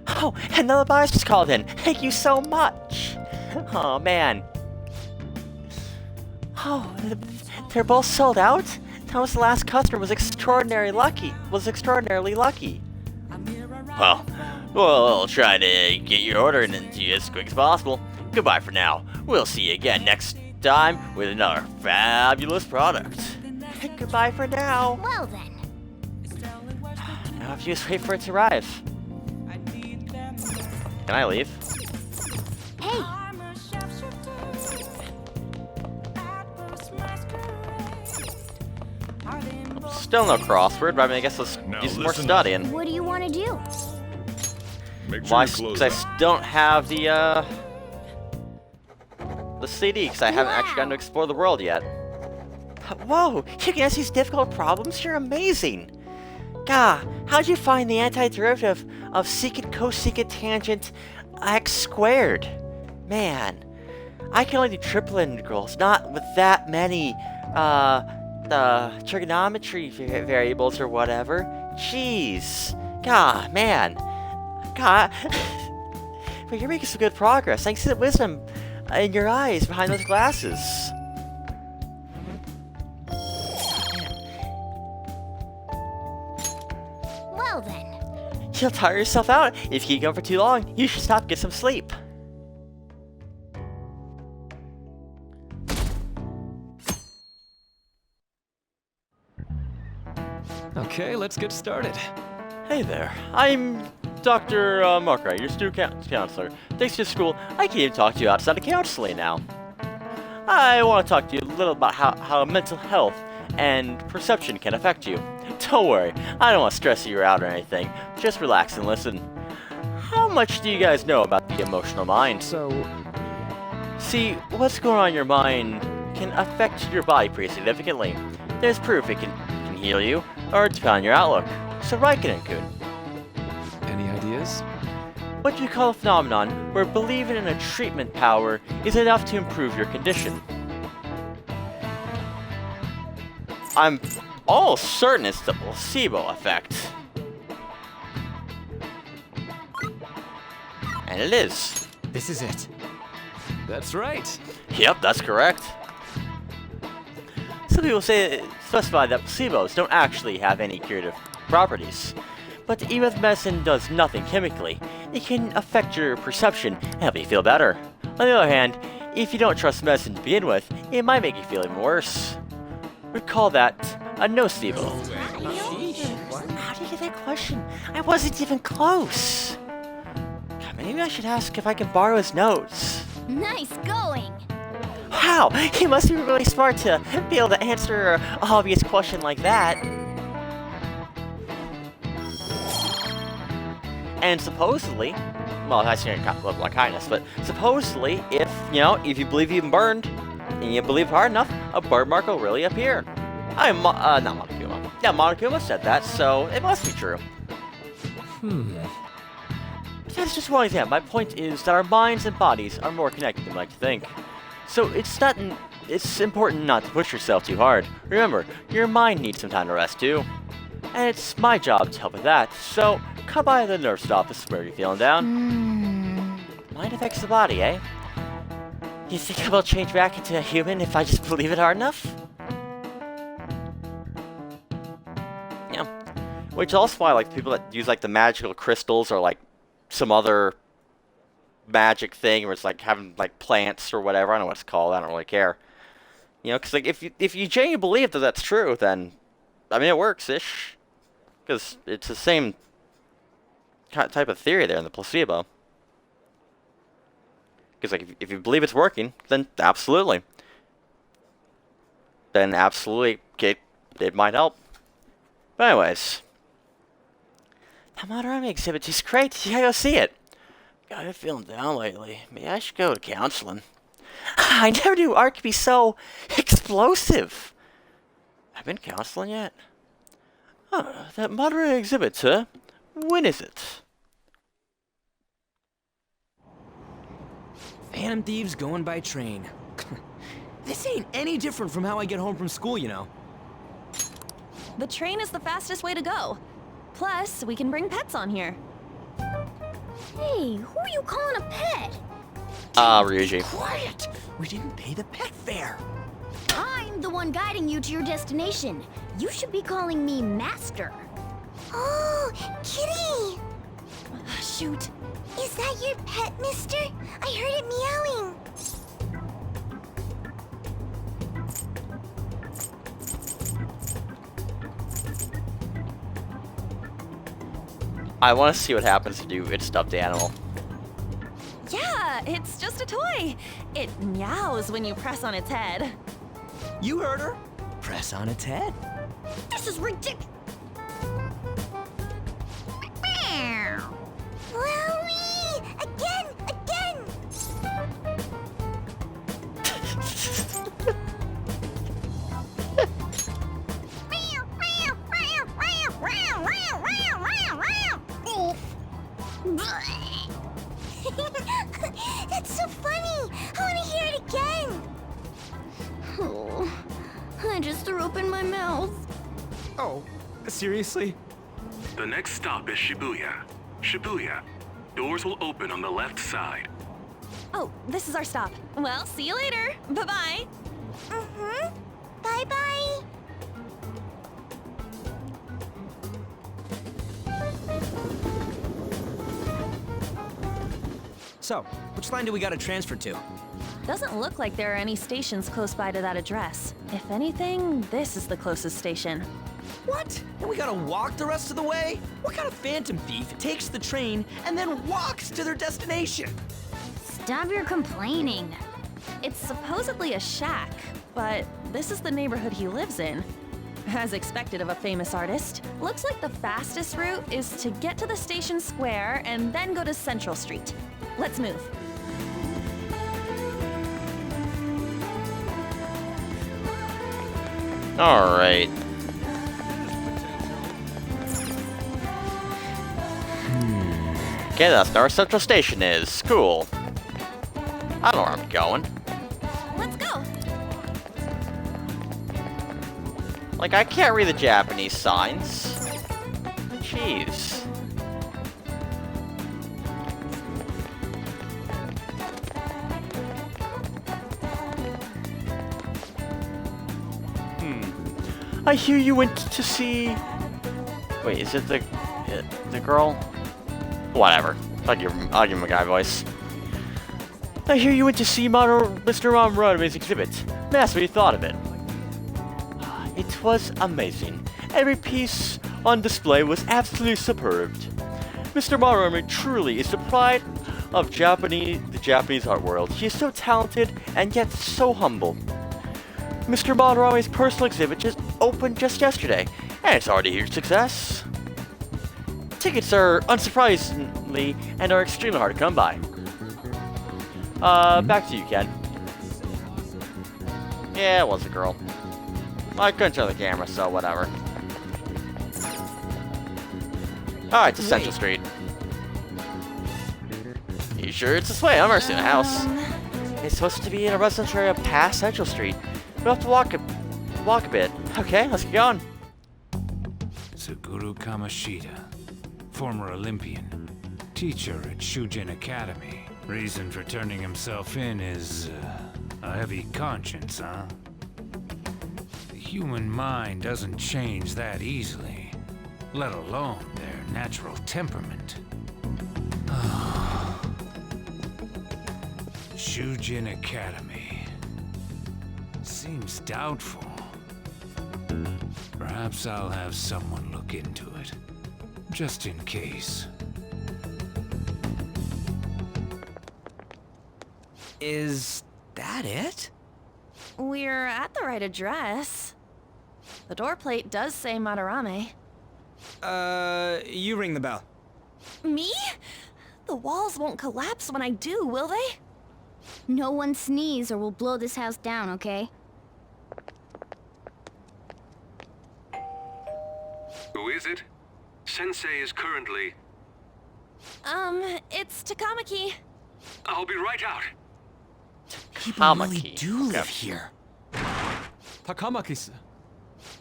Oh, another buyer's just called in. Thank you so much. Oh, man. Oh, they're both sold out? That was the last customer was extraordinarily lucky. Well, we'll try to get your order in to you as quick as possible. Goodbye for now. We'll see you again next time with another fabulous product. Goodbye for now. Well then. Now have you just wait for it to arrive. Can I leave? Hey. Still no crossword, but I mean, I guess let's do some more studying. What do you want to do? Why? Because I don't have the CD, because I haven't actually gotten to explore the world yet. Whoa! You can answer these difficult problems? You're amazing! Gah, how'd you find the antiderivative of secant cosecant tangent x squared? Man, I can only do triple integrals, not with that many, trigonometry variables or whatever. Jeez. Gah, man. Gah. But you're making some good progress. I can see the wisdom in your eyes behind those glasses. Well then. You'll tire yourself out. If you keep going for too long, you should stop and get some sleep. Okay, let's get started. Hey there, I'm Dr. Markray, your student counselor. Thanks to school, I can even talk to you outside of counseling now. I want to talk to you a little about how mental health and perception can affect you. Don't worry, I don't want to stress you out or anything. Just relax and listen. How much do you guys know about the emotional mind? See, what's going on in your mind can affect your body pretty significantly. There's proof it can heal you, or depend on your outlook. So Raikkonen-kun. Any ideas? What do you call a phenomenon where believing in a treatment power is enough to improve your condition? I'm almost certain it's the placebo effect. And it is. This is it. That's right. Yep, that's correct. Some people specify that placebos don't actually have any curative properties. But even if medicine does nothing chemically, it can affect your perception and help you feel better. On the other hand, if you don't trust medicine to begin with, it might make you feel even worse. We call that a nocebo. How did you get that question? I wasn't even close. God, maybe I should ask if I can borrow his notes. Nice going! Wow, he must be really smart to be able to answer an obvious question like that. And supposedly, well, I say level of kindness, but supposedly, if you believe you've been burned, and you believe hard enough, a burn mark will really appear. Not Monokuma. Yeah, Monokuma said that, so it must be true. But that's just one example. My point is that our minds and bodies are more connected than we like to think. So it's important not to push yourself too hard. Remember, your mind needs some time to rest too. And it's my job to help with that, so come by the nurse's office where you're feeling down. Mind affects the body, eh? You think I will change back into a human if I just believe it hard enough? Yeah. Which is also why people that use the magical crystals or some other magic thing where it's having plants or whatever, I don't know what it's called, I don't really care. Because if you genuinely believe that that's true, then I mean it works-ish. Because it's the same type of theory there in the placebo. Because if you believe it's working, then absolutely. Then absolutely, it might help. But anyways, the Madarame exhibit is great. You gotta go see it. God, I'm feeling down lately. Maybe I should go to counseling. I never knew art could be so explosive. I've been counseling yet? Oh, that Madarame exhibit, huh? When is it? Phantom Thieves going by train. This ain't any different from how I get home from school, you know. The train is the fastest way to go. Plus, we can bring pets on here. Hey, who are you calling a pet? Ryuji. Quiet! We didn't pay the pet fare. I'm the one guiding you to your destination. You should be calling me Master. Oh, Kitty! Shoot. Is that your pet, mister? I heard it meowing. I want to see what happens if you get stuffed animal. Yeah, it's just a toy. It meows when you press on its head. You heard her. Press on its head. This is ridiculous. Wowie! Again! That's so funny! I want to hear it again! Oh, I just threw up in my mouth. Oh, seriously? The next stop is Shibuya. Shibuya. Doors will open on the left side. Oh, this is our stop. Well, see you later. Bye-bye. Bye-bye! So, which line do we gotta transfer to? Doesn't look like there are any stations close by to that address. If anything, this is the closest station. What? And we gotta walk the rest of the way? What kind of phantom thief takes the train and then walks to their destination? Stop your complaining. It's supposedly a shack, but this is the neighborhood he lives in. As expected of a famous artist, looks like the fastest route is to get to the station square and then go to Central Street. Let's move. Alright. Okay, that's where our Central Station is. Cool. I don't know where I'm going. Let's go. Like, I can't read the Japanese signs. Jeez. I hear you went to see... Wait, is it the girl? Whatever. I'll give him a guy voice. I hear you went to see Mr. Madarame's exhibit. May I ask what you thought of it? It was amazing. Every piece on display was absolutely superb. Mr. Madarame truly is the pride of the Japanese art world. He is so talented and yet so humble. Mr. Madarame's personal exhibit just opened just yesterday, and it's already a huge success. Tickets are unsurprisingly and are extremely hard to come by. Back to you, Ken. Yeah, it was a girl. I couldn't show the camera, so whatever. Alright, to Central Street. You sure it's this way? I'm already in a house. It's supposed to be in a residential area past Central Street. We'll have to walk a bit. Okay, let's get going. Suguru Kamoshida, former Olympian, teacher at Shujin Academy. Reason for turning himself in is a heavy conscience, huh? The human mind doesn't change that easily, let alone their natural temperament. Shujin Academy. Seems doubtful. Perhaps I'll have someone look into it, just in case. Is that it? We're at the right address. The door plate does say Madarame. You ring the bell. Me? The walls won't collapse when I do, will they? No one sneeze or we'll blow this house down, okay? Who is it? Sensei is currently... It's Takamaki. I'll be right out. People really do live here. Takamaki-san.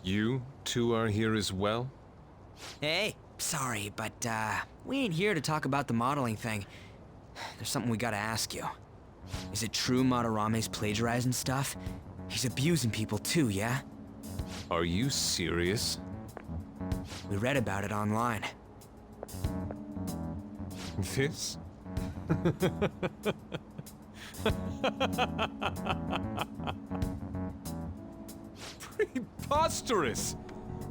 You two are here as well? Hey, sorry, but, we ain't here to talk about the modeling thing. There's something we gotta ask you. Is it true Madarame's plagiarizing stuff? He's abusing people too, yeah? Are you serious? We read about it online. This? Preposterous!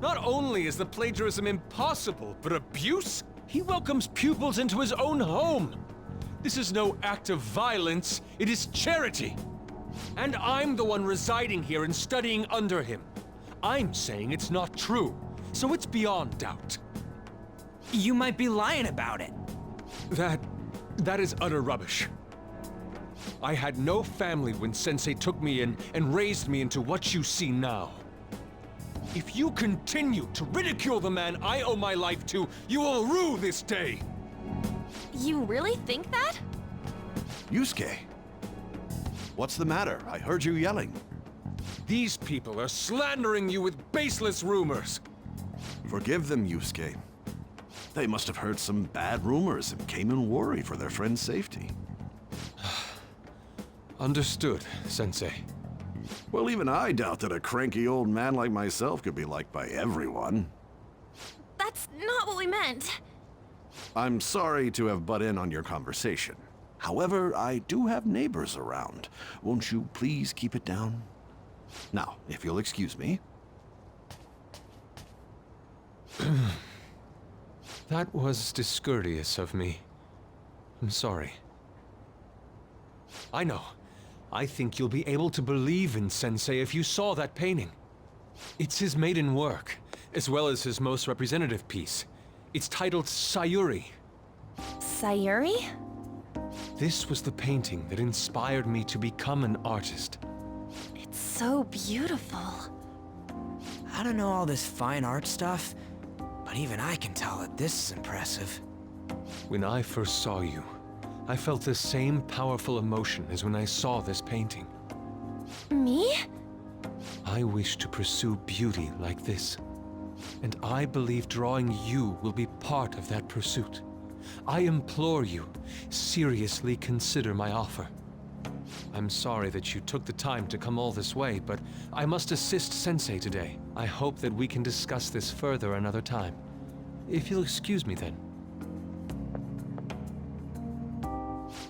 Not only is the plagiarism impossible, but abuse? He welcomes pupils into his own home! This is no act of violence, it is charity! And I'm the one residing here and studying under him. I'm saying it's not true, so it's beyond doubt. You might be lying about it. That is utter rubbish. I had no family when Sensei took me in and raised me into what you see now. If you continue to ridicule the man I owe my life to, you will rue this day! You really think that? Yusuke, what's the matter? I heard you yelling. These people are slandering you with baseless rumors. Forgive them, Yusuke. They must have heard some bad rumors and came in worry for their friend's safety. Understood, Sensei. Well, even I doubt that a cranky old man like myself could be liked by everyone. That's not what we meant. I'm sorry to have butt in on your conversation. However, I do have neighbors around. Won't you please keep it down? Now, if you'll excuse me. That was discourteous of me. I'm sorry. I know. I think you'll be able to believe in Sensei if you saw that painting. It's his maiden work, as well as his most representative piece. It's titled Sayuri. Sayuri? This was the painting that inspired me to become an artist. It's so beautiful. I don't know all this fine art stuff, but even I can tell that this is impressive. When I first saw you, I felt the same powerful emotion as when I saw this painting. Me? I wish to pursue beauty like this. And I believe drawing you will be part of that pursuit. I implore you, seriously consider my offer. I'm sorry that you took the time to come all this way, but I must assist Sensei today. I hope that we can discuss this further another time. If you'll excuse me then.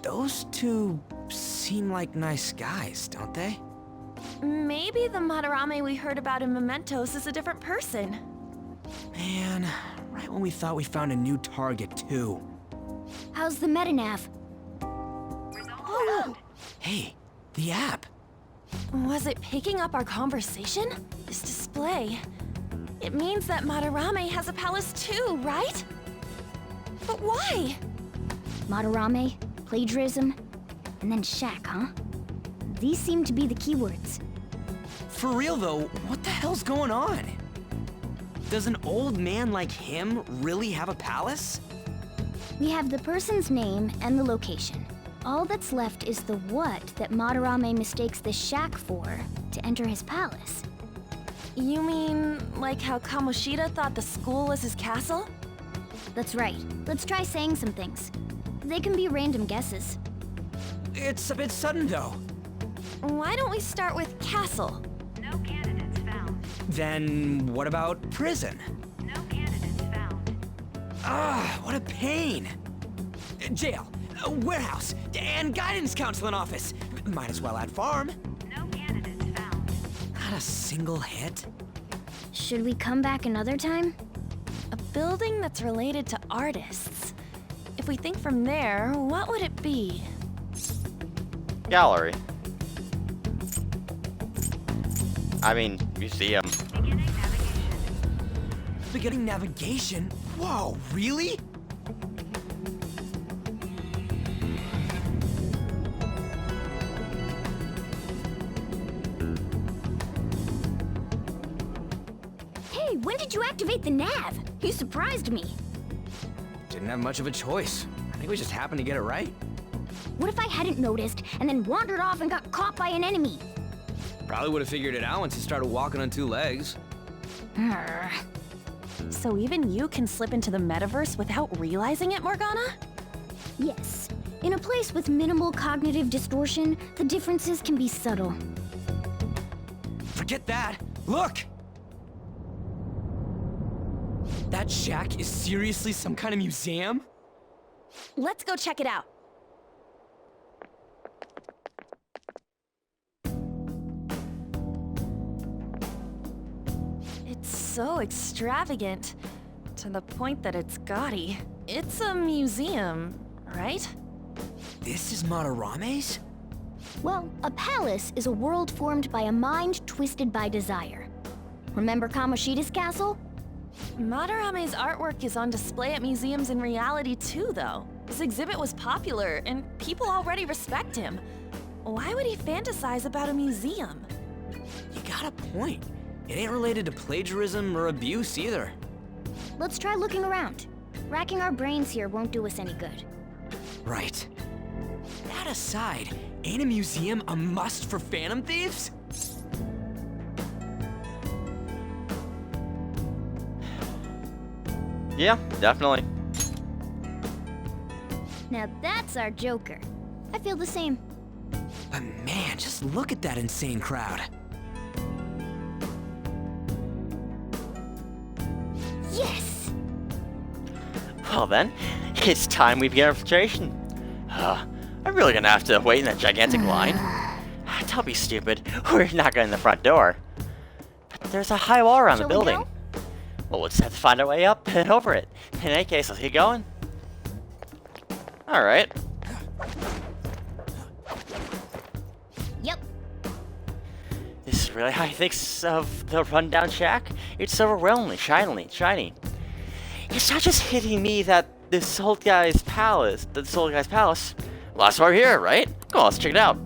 Those two seem like nice guys, don't they? Maybe the Madarame we heard about in Mementos is a different person. Man, right when we thought we found a new target, too. How's the metanav? Oh! Hey, the app. Was it picking up our conversation? This display. It means that Madarame has a palace too, right? But why? Madarame, plagiarism, and then Shack, huh? These seem to be the keywords. For real though, what the hell's going on? Does an old man like him really have a palace? We have the person's name and the location. All that's left is the what that Madarame mistakes the shack for to enter his palace. You mean, like how Kamoshida thought the school was his castle? That's right. Let's try saying some things. They can be random guesses. It's a bit sudden though. Why don't we start with castle? No candidates found. Then what about prison? No candidates found. Ah, what a pain. Jail, warehouse, and guidance counseling office. Might as well add farm. No candidates found. Not a single hit. Should we come back another time? A building that's related to artists. If we think from there, what would it be? Gallery. I mean, museum. Beginning navigation. Beginning navigation? Whoa, really? Hey, when did you activate the nav? You surprised me. Didn't have much of a choice. I think we just happened to get it right. What if I hadn't noticed and then wandered off and got caught by an enemy? Probably would have figured it out once you started walking on two legs. So even you can slip into the metaverse without realizing it, Morgana? Yes. In a place with minimal cognitive distortion, the differences can be subtle. Forget that. Look! That shack is seriously some kind of museum? Let's go check it out. It's so extravagant, to the point that it's gaudy. It's a museum, right? This is Madarame's? Well, a palace is a world formed by a mind twisted by desire. Remember Kamoshida's castle? Madarame's artwork is on display at museums in reality too, though. His exhibit was popular, and people already respect him. Why would he fantasize about a museum? You got a point. It ain't related to plagiarism or abuse either. Let's try looking around. Racking our brains here won't do us any good. Right. That aside, ain't a museum a must for Phantom Thieves? Yeah, definitely. Now that's our Joker. I feel the same. But man, just look at that insane crowd. Yes! Well then, it's time we begin infiltration. I'm really gonna have to wait in that gigantic line. Don't be stupid. We're not getting in the front door. But there's a high wall around the building. Well, we'll just have to find our way up and over it. In any case, let's get going. Alright. This really high thinks of the rundown shack? It's overwhelmingly shiny. It's not just hitting me that this old guy's palace. Well, that's why we're here, right? Come on, let's check it out.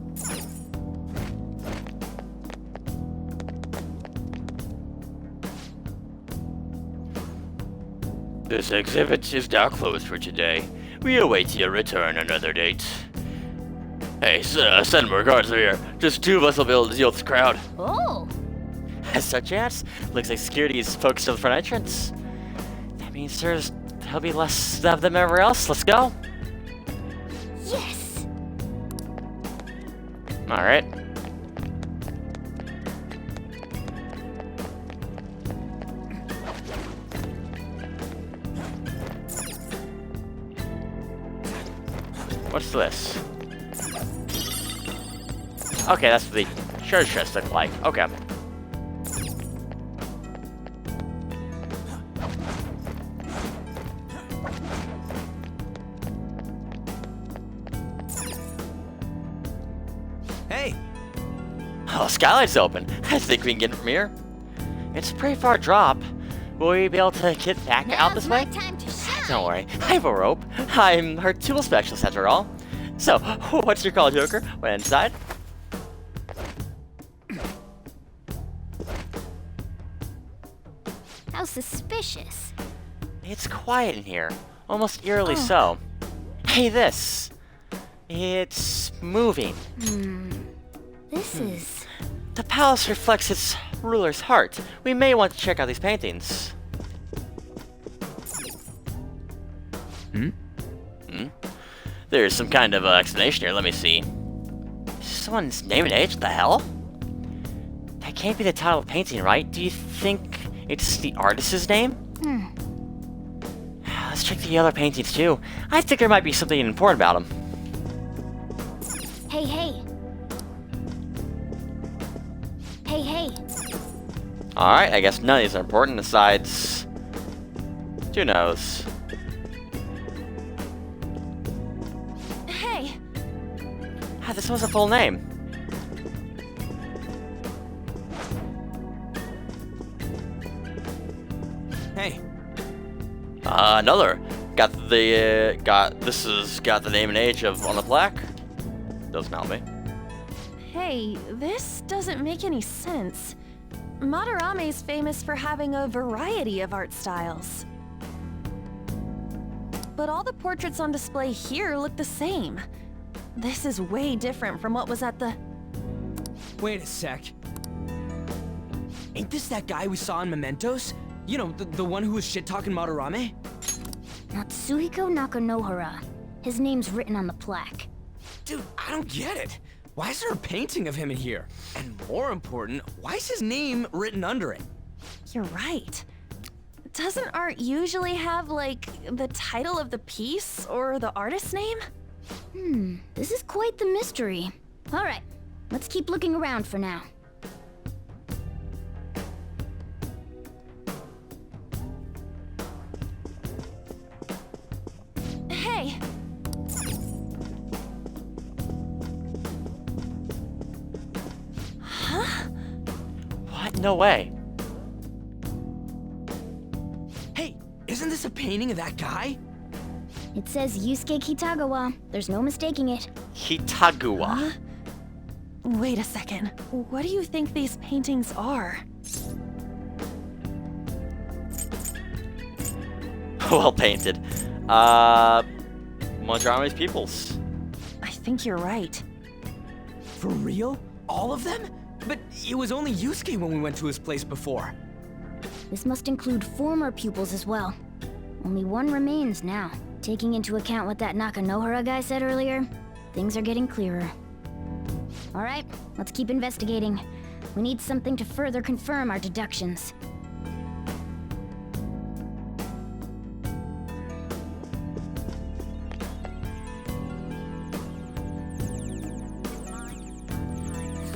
This exhibit is now closed for today. We await your return another date. Hey, send regards here. Just two of us will be able to deal with this crowd. Oh! Has such chance? Looks like security is focused on the front entrance. That means there'll be less of them everywhere else. Let's go. Yes! Alright. What's this? Okay, that's what the treasure chest look like. Okay. Hey! Oh, skylight's open. I think we can get it from here. It's a pretty far drop. Will we be able to get back out this way? Time to shine. Don't worry, I have a rope. I'm her tool specialist after all. So, what's your call, Joker? Went inside? How suspicious. It's quiet in here. Almost eerily so. Hey, this. It's moving. This is... The palace reflects its ruler's heart. We may want to check out these paintings. There's some kind of explanation here. Let me see. Someone's name and age? What the hell? That can't be the title of the painting, right? Do you think it's the artist's name? Let's check the other paintings too. I think there might be something important about them. Hey, hey. Hey, hey. Alright, I guess none of these are important besides... Who knows? Hey! This was a full name. Hey. Another. Got the name and age of on the plaque. Doesn't help me. Hey, this doesn't make any sense. Madarame is famous for having a variety of art styles. But all the portraits on display here look the same. This is way different from what was at the... Wait a sec. Ain't this that guy we saw in Mementos? You know, the one who was shit-talking Madarame? Natsuhiko Nakanohara. His name's written on the plaque. Dude, I don't get it. Why is there a painting of him in here? And more important, why is his name written under it? You're right. Doesn't art usually have, like, the title of the piece or the artist's name? This is quite the mystery. Alright, let's keep looking around for now. Hey! Huh? What? No way. Hey, isn't this a painting of that guy? It says Yusuke Kitagawa. There's no mistaking it. Kitagawa. Huh? Wait a second. What do you think these paintings are? Well painted. Madarame's pupils. I think you're right. For real? All of them? But it was only Yusuke when we went to his place before. This must include former pupils as well. Only one remains now. Taking into account what that Nakanohara guy said earlier, things are getting clearer. Alright, let's keep investigating. We need something to further confirm our deductions.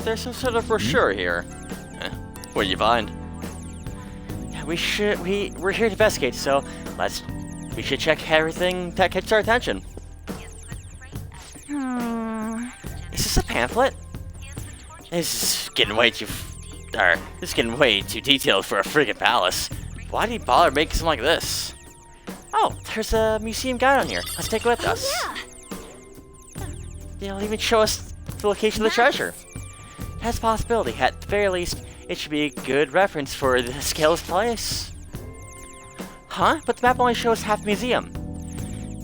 There's some sort of brochure here. What do you find? Yeah, we're here to investigate, so we should check everything that catches our attention. Is this a pamphlet? This is getting way too This is getting way too detailed for a friggin' palace. Why did he bother making something like this? Oh, there's a museum guide on here. Let's take it with us. Yeah. They'll even show us the location of the treasure. It has a possibility. At the very least, it should be a good reference for the scale of this place. Huh? But the map only shows half the museum.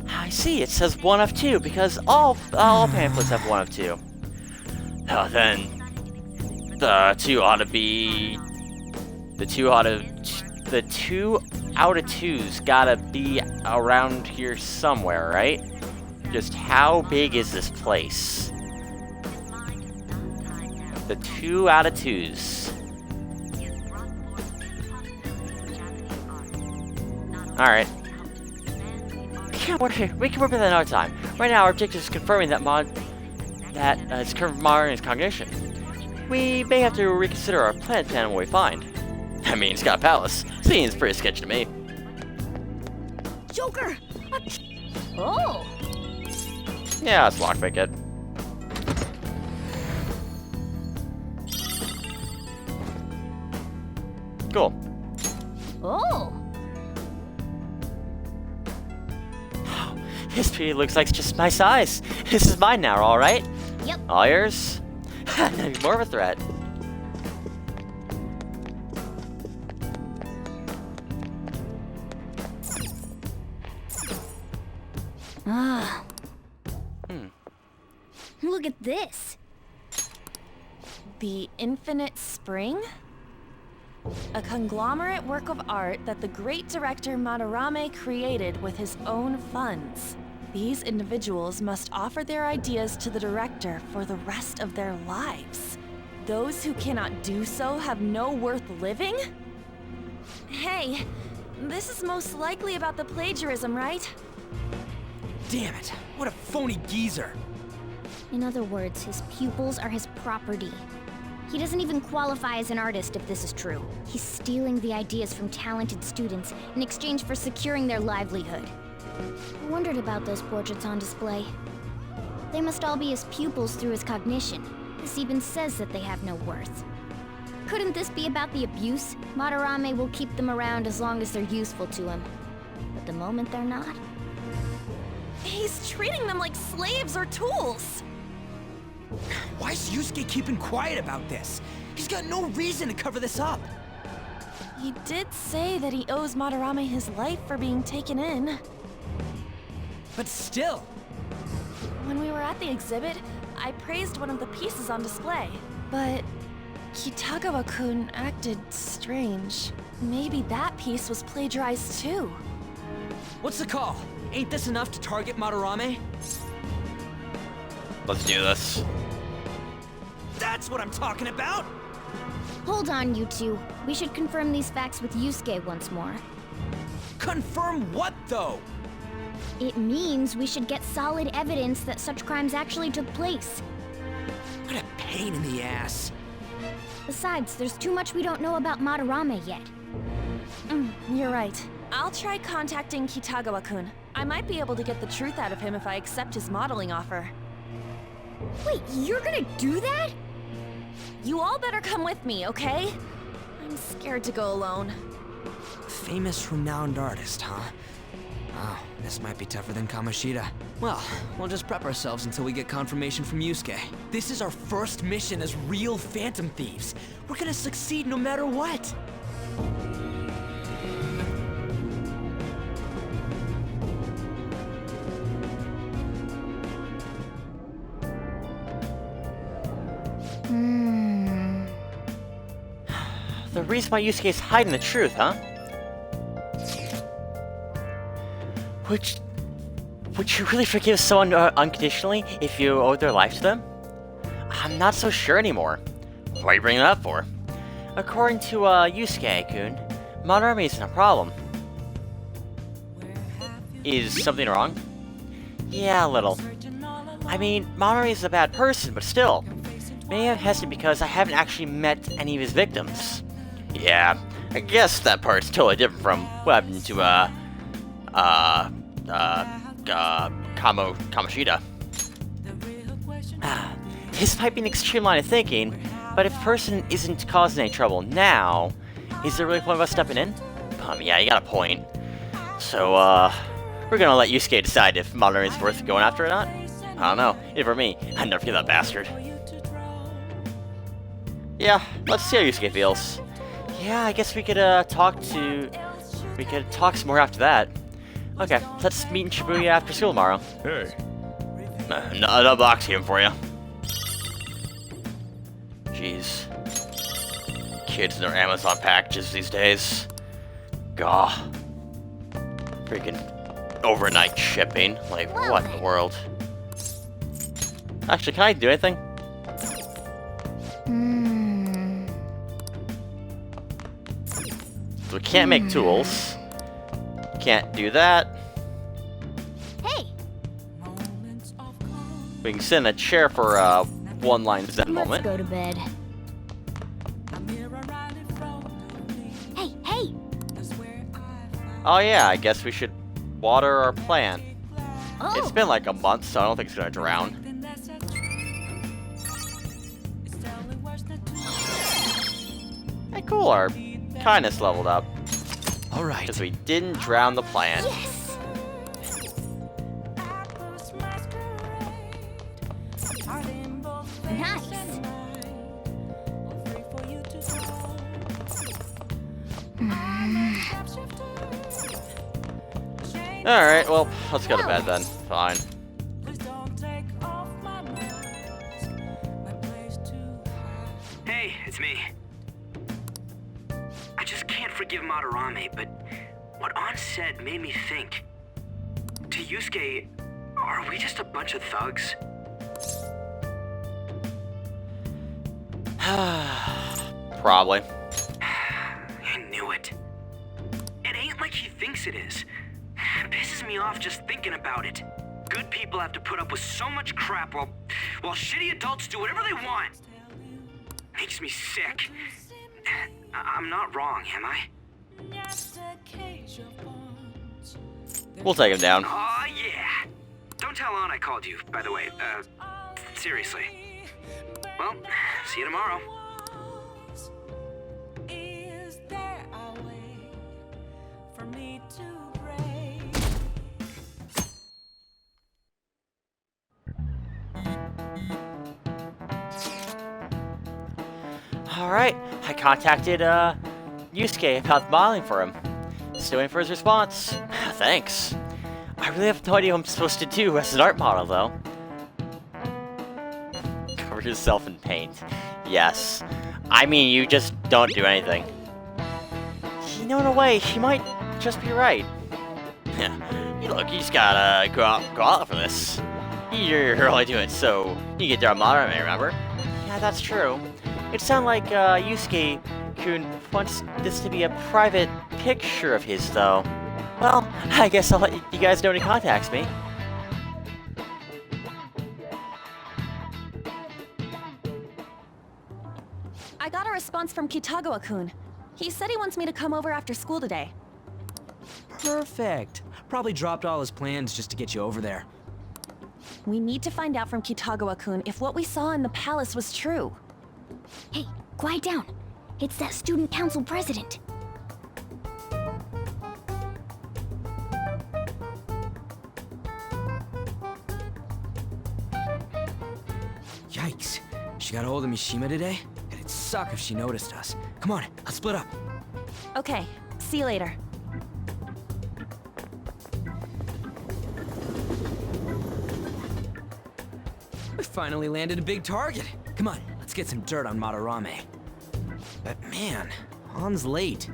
I see. It says 1 of 2 because all pamphlets have 1 of 2. Oh, then the 2 out of 2's gotta be around here somewhere, right? Just how big is this place? The 2 out of 2's. Alright. We can work with that another time. Right now, our objective is confirming that it's confirming his cognition. We may have to reconsider our plan depending on what we find. I mean, it's got a palace. Seems pretty sketchy to me. Joker! Oh! Yeah, let's lockpick it. Cool. Oh! This tree looks like it's just my size. This is mine now, alright? Yep. All yours? More of a threat. Ah. Look at this. The Infinite Spring? A conglomerate work of art that the great director Madarame created with his own funds. These individuals must offer their ideas to the director for the rest of their lives. Those who cannot do so have no worth living? Hey, this is most likely about the plagiarism, right? Damn it, what a phony geezer. In other words, his pupils are his property. He doesn't even qualify as an artist if this is true. He's stealing the ideas from talented students in exchange for securing their livelihood. I wondered about those portraits on display. They must all be his pupils through his cognition. This even says that they have no worth. Couldn't this be about the abuse? Madarame will keep them around as long as they're useful to him. But the moment they're not... He's treating them like slaves or tools! Why's Yusuke keeping quiet about this? He's got no reason to cover this up. He did say that he owes Madarame his life for being taken in. But still... When we were at the exhibit, I praised one of the pieces on display. But Kitagawa-kun acted strange. Maybe that piece was plagiarized too. What's the call? Ain't this enough to target Madarame? Let's do this. That's what I'm talking about! Hold on, you two. We should confirm these facts with Yusuke once more. Confirm what, though? It means we should get solid evidence that such crimes actually took place. What a pain in the ass. Besides, there's too much we don't know about Madarame yet. You're right. I'll try contacting Kitagawa-kun. I might be able to get the truth out of him if I accept his modeling offer. Wait, you're gonna do that? You all better come with me, okay? I'm scared to go alone. Famous, renowned artist, huh? Wow, this might be tougher than Kamoshida. Well, we'll just prep ourselves until we get confirmation from Yusuke. This is our first mission as real Phantom Thieves. We're gonna succeed no matter what. The reason why Yusuke is hiding the truth, huh? Would you really forgive someone unconditionally if you owed their life to them? I'm not so sure anymore. What are you bringing it up for? According to Yusuke-kun, Madarame isn't a problem. Is something wrong? Yeah, a little. I mean, Madarame is a bad person, but still. Maybe I'm hesitant because I haven't actually met any of his victims. Yeah, I guess that part's totally different from what happened to, Kamoshida. This might be an extreme line of thinking, But if a person isn't causing any trouble now, is there really a point of us stepping in? Yeah, you got a point. So, we're gonna let Yusuke decide if Madarame is worth going after or not. I don't know. If for me, I'd never forget that bastard. Yeah, let's see how Yusuke feels. Yeah, I guess we could talk some more after that. Okay, let's meet in Shibuya after school tomorrow. Hey. No box game for you. Jeez. Kids and their Amazon packages these days. Gah. Freaking overnight shipping. Like, what in the world? Actually, can I do anything? So we can't make tools. Can't do that. Hey! We can sit in a chair for one line Zen moment. Let's go to bed. Hey! Oh yeah, I guess we should water our plant. Oh. It's been like a month, so I don't think it's gonna drown. Hey, cool, our kindness leveled up. Alright. Because we didn't drown the plant. Yes! Nice! Alright, well, let's go to bed then. Fine. Hey, it's me. I just can't forgive Madarame, but what An said made me think. To Yusuke, are we just a bunch of thugs? Probably. I knew it. It ain't like he thinks it is. It pisses me off just thinking about it. Good people have to put up with so much crap while shitty adults do whatever they want. Makes me sick. I'm not wrong, am I? We'll take him down. Aw, yeah. Don't tell An I called you, by the way. Seriously. Well, see you tomorrow. Alright, I contacted, Yusuke about modeling for him. Still waiting for his response. Thanks. I really have no idea what I'm supposed to do as an art model, though. Cover yourself in paint. Yes. I mean, you just don't do anything. You know, in a way, he might just be right. Look, you just gotta go out for this. You're only doing it so you get down Madarame, remember? Yeah, that's true. It sounded like Yusuke-kun wants this to be a private picture of his, though. Well, I guess I'll let you guys know when he contacts me. I got a response from Kitagawa-kun. He said he wants me to come over after school today. Perfect. Probably dropped all his plans just to get you over there. We need to find out from Kitagawa-kun if what we saw in the palace was true. Hey, quiet down. It's that student council president. Yikes. She got a hold of Mishima today? It'd suck if she noticed us. Come on, let's split up. Okay, see you later. We finally landed a big target. Come on, let's get some dirt on Madarame. But man, An's late.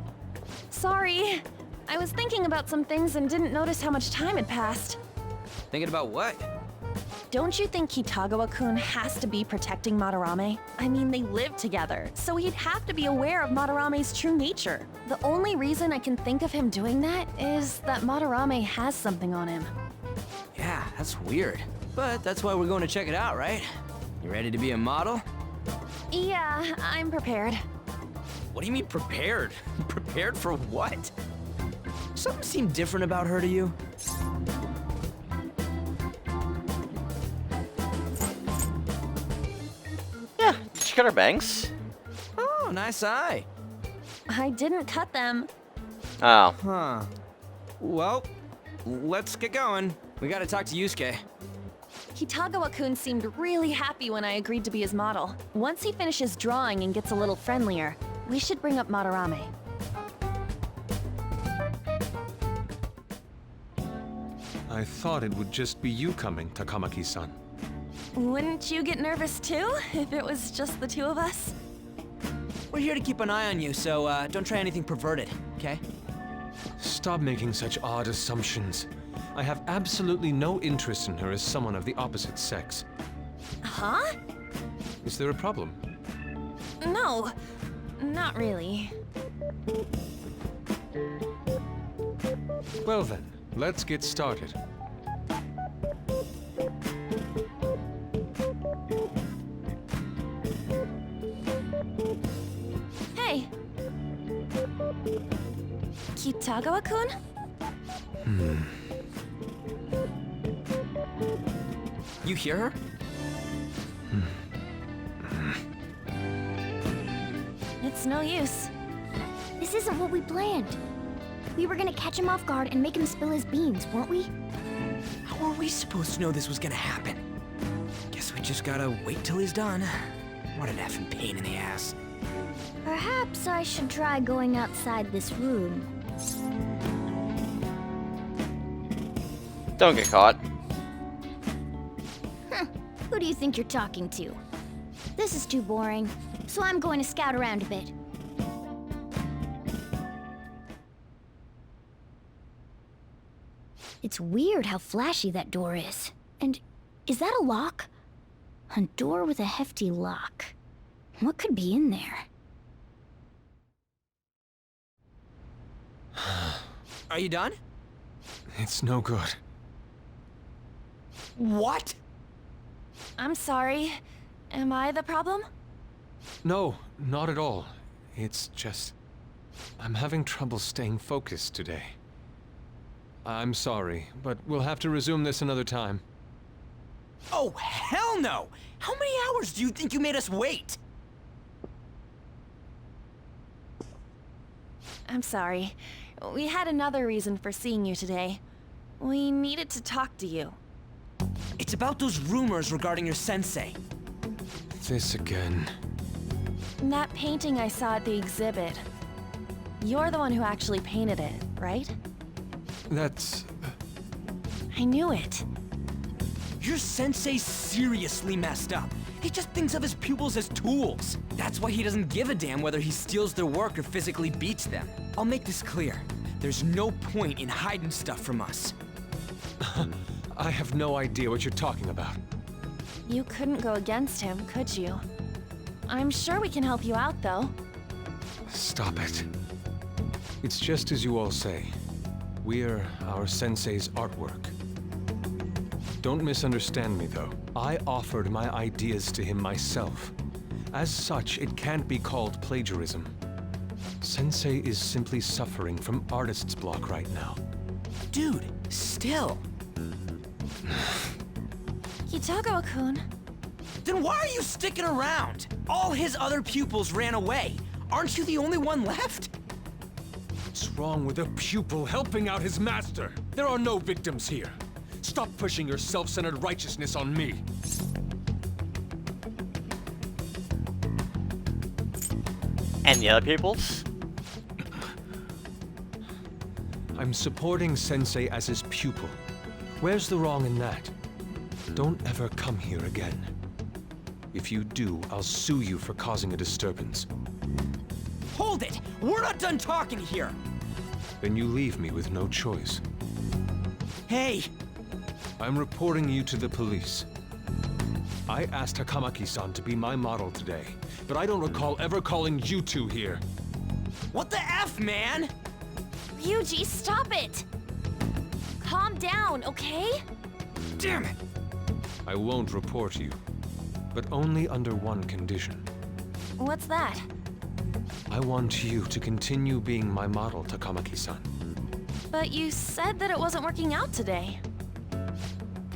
Sorry. I was thinking about some things and didn't notice how much time had passed. Thinking about what? Don't you think Kitagawa-kun has to be protecting Madarame? I mean, they live together, so he'd have to be aware of Madarame's true nature. The only reason I can think of him doing that is that Madarame has something on him. Yeah, that's weird. But that's why we're going to check it out, right? You ready to be a model? Yeah, I'm prepared. What do you mean prepared? Prepared for what? Something seemed different about her to you? Yeah, she cut her bangs? Oh, nice eye. I didn't cut them. Oh. Huh. Well, let's get going. We gotta talk to Yusuke. Kitagawa-kun seemed really happy when I agreed to be his model. Once he finishes drawing and gets a little friendlier, we should bring up Madarame. I thought it would just be you coming, Takamaki-san. Wouldn't you get nervous too, if it was just the two of us? We're here to keep an eye on you, so don't try anything perverted, okay? Stop making such odd assumptions. I have absolutely no interest in her as someone of the opposite sex. Huh? Is there a problem? No, not really. Well then, let's get started. Hey! Kitagawa-kun? You hear her? It's no use. This isn't what we planned. We were gonna catch him off guard and make him spill his beans, weren't we? How are we supposed to know this was gonna happen? Guess we just gotta wait till he's done. What an effing pain in the ass. Perhaps I should try going outside this room. Don't get caught. Who do you think you're talking to? This is too boring, so I'm going to scout around a bit. It's weird how flashy that door is. And is that a lock? A door with a hefty lock. What could be in there? Are you done? It's no good. What? I'm sorry. Am I the problem? No, not at all. It's just... I'm having trouble staying focused today. I'm sorry, but we'll have to resume this another time. Oh, hell no! How many hours do you think you made us wait? I'm sorry. We had another reason for seeing you today. We needed to talk to you. It's about those rumors regarding your sensei. This again. That painting I saw at the exhibit. You're the one who actually painted it, right? That's... I knew it. Your sensei's seriously messed up. He just thinks of his pupils as tools. That's why he doesn't give a damn whether he steals their work or physically beats them. I'll make this clear. There's no point in hiding stuff from us. I have no idea what you're talking about. You couldn't go against him, could you? I'm sure we can help you out, though. Stop it. It's just as you all say. We're our sensei's artwork. Don't misunderstand me, though. I offered my ideas to him myself. As such, it can't be called plagiarism. Sensei is simply suffering from artist's block right now. Dude, still. Kitagawa-kun. Then why are you sticking around? All his other pupils ran away. Aren't you the only one left? What's wrong with a pupil helping out his master? There are no victims here. Stop pushing your self-centered righteousness on me. And the other pupils? I'm supporting Sensei as his pupil. Where's the wrong in that? Don't ever come here again. If you do, I'll sue you for causing a disturbance. Hold it! We're not done talking here! Then you leave me with no choice. Hey! I'm reporting you to the police. I asked Takamaki-san to be my model today, but I don't recall ever calling you two here. What the F, man? Ryuji, stop it! Calm down, okay? Damn it! I won't report you, but only under one condition. What's that? I want you to continue being my model, Takamaki-san. But you said that it wasn't working out today.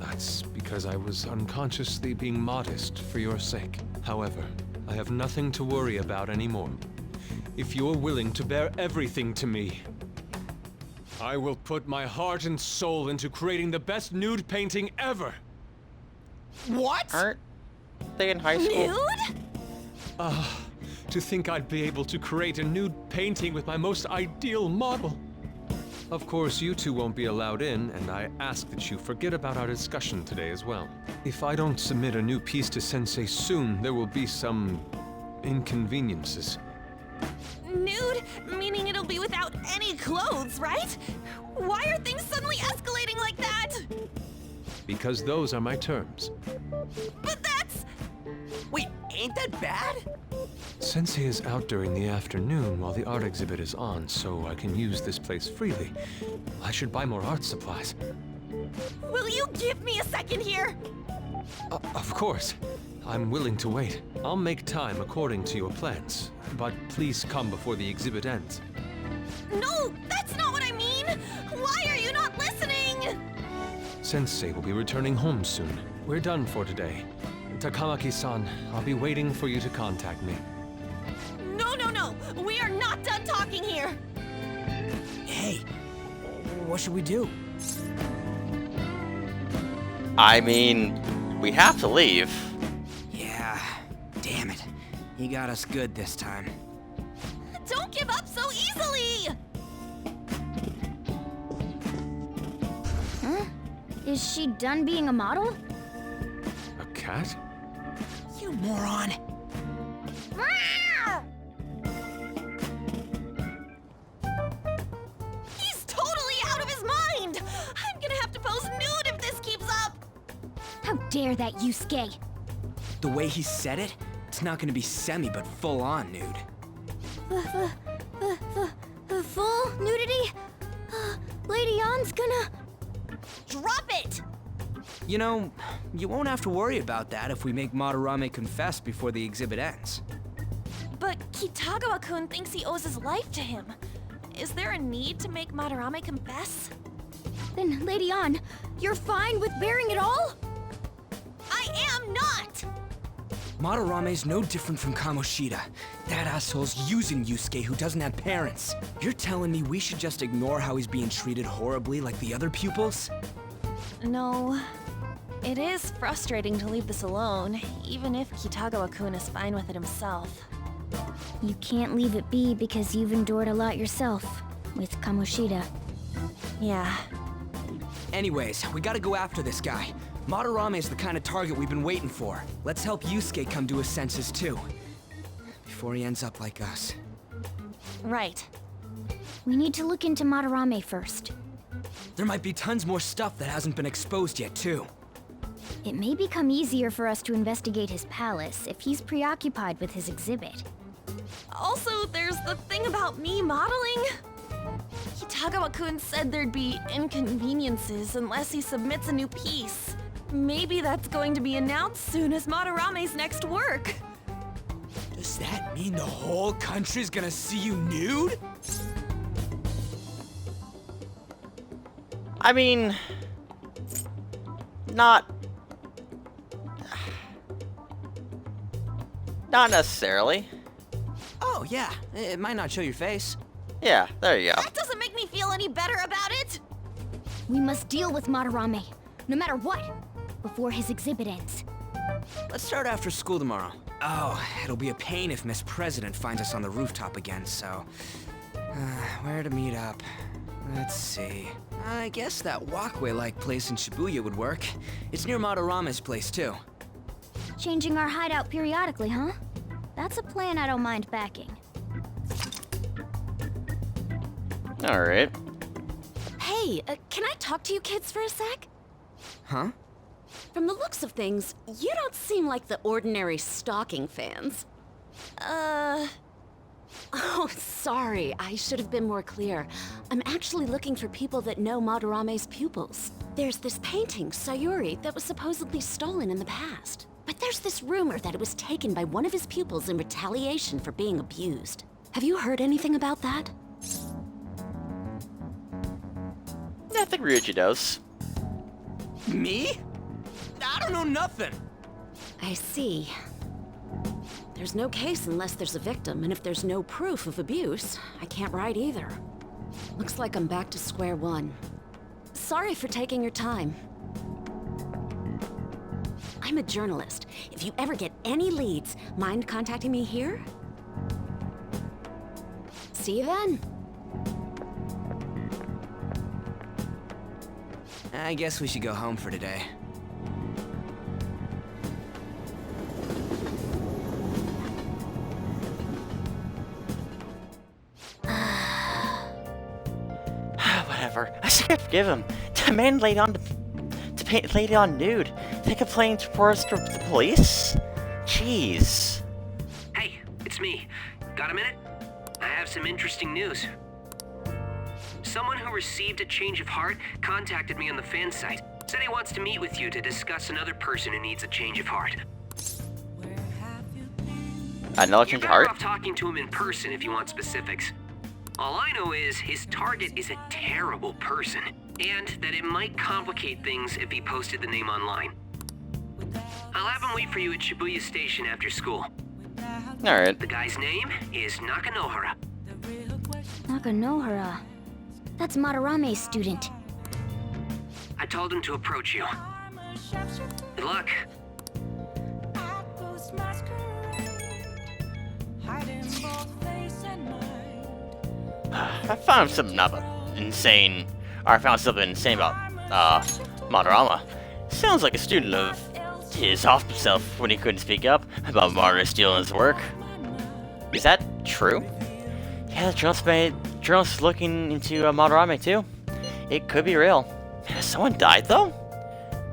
That's because I was unconsciously being modest for your sake. However, I have nothing to worry about anymore. If you're willing to bear everything to me, I will put my heart and soul into creating the best nude painting ever! What? Aren't they in high school? Nude? To think I'd be able to create a nude painting with my most ideal model. Of course, you two won't be allowed in, and I ask that you forget about our discussion today as well. If I don't submit a new piece to Sensei soon, there will be some inconveniences. Nude? Meaning it'll be without any clothes, right? Why are things suddenly escalating like that? Because those are my terms. But that's... Wait, ain't that bad? Sensei is out during the afternoon while the art exhibit is on, so I can use this place freely. I should buy more art supplies. Will you give me a second here? Of course. I'm willing to wait. I'll make time according to your plans, but please come before the exhibit ends. No, that's not what I mean! Why are you not listening? Sensei will be returning home soon. We're done for today. Takamaki-san, I'll be waiting for you to contact me. No! We are not done talking here! Hey, what should we do? I mean, we have to leave. Yeah, damn it. He got us good this time. Don't give up so easily! Huh? Is she done being a model? A cat? You moron! He's totally out of his mind! I'm gonna have to pose nude if this keeps up! How dare that, Yusuke? The way he said it, it's not gonna be semi, but full-on nude. The full nudity? Lady Ann's gonna... Drop it! You know, you won't have to worry about that if we make Madarame confess before the exhibit ends. But Kitagawa-kun thinks he owes his life to him. Is there a need to make Madarame confess? Then, Lady Ann, you're fine with bearing it all? I am not! Madarame's no different from Kamoshida. That asshole's using Yusuke who doesn't have parents. You're telling me we should just ignore how he's being treated horribly like the other pupils? No. It is frustrating to leave this alone, even if Kitagawa-kun is fine with it himself. You can't leave it be because you've endured a lot yourself, with Kamoshida. Yeah. Anyways, we gotta go after this guy. Madarame is the kind of target we've been waiting for. Let's help Yusuke come to his senses too. Before he ends up like us. Right. We need to look into Madarame first. There might be tons more stuff that hasn't been exposed yet too. It may become easier for us to investigate his palace if he's preoccupied with his exhibit. Also, there's the thing about me modeling. Kitagawa-kun said there'd be inconveniences unless he submits a new piece. Maybe that's going to be announced soon as Madarame's next work. Does that mean the whole country's gonna see you nude? I mean, not necessarily. Oh yeah, it might not show your face. Yeah, there you go. That doesn't make me feel any better about it. We must deal with Madarame, no matter what, before his exhibit ends. Let's start after school tomorrow. Oh, it'll be a pain if Miss President finds us on the rooftop again, so... where to meet up? Let's see. I guess that walkway-like place in Shibuya would work. It's near Madarame's place, too. Changing our hideout periodically, huh? That's a plan I don't mind backing. Alright. Hey, can I talk to you kids for a sec? Huh? From the looks of things, you don't seem like the ordinary stalking fans. Oh, sorry. I should have been more clear. I'm actually looking for people that know Madarame's pupils. There's this painting, Sayuri, that was supposedly stolen in the past. But there's this rumor that it was taken by one of his pupils in retaliation for being abused. Have you heard anything about that? Yeah, I think Ryuji does. Me? I don't know nothing. I see. There's no case unless there's a victim, and if there's no proof of abuse, I can't write either. Looks like I'm back to square one. Sorry for taking your time. I'm a journalist. If you ever get any leads, mind contacting me here? See you then. I guess we should go home for today. Whatever. I should forgive him. The man laid it on nude. They complained to the police? Jeez. Hey, it's me. Got a minute? I have some interesting news. Someone who received a change of heart contacted me on the fan site. Said he wants to meet with you to discuss another person who needs a change of heart. Another change of heart? You're better off talking to him in person if you want specifics. All I know is his target is a terrible person, and that it might complicate things if he posted the name online. I'll have him wait for you at Shibuya Station after school. Alright. The guy's name is Nakanohara. Nakanohara. That's Madarame's student. I told him to approach you. Good luck. I found something insane about Madarame. Sounds like a student of his off himself when he couldn't speak up about Madara stealing his work. Is that true? Yeah, the journalist is looking into Madarame too. It could be real. Has someone died though?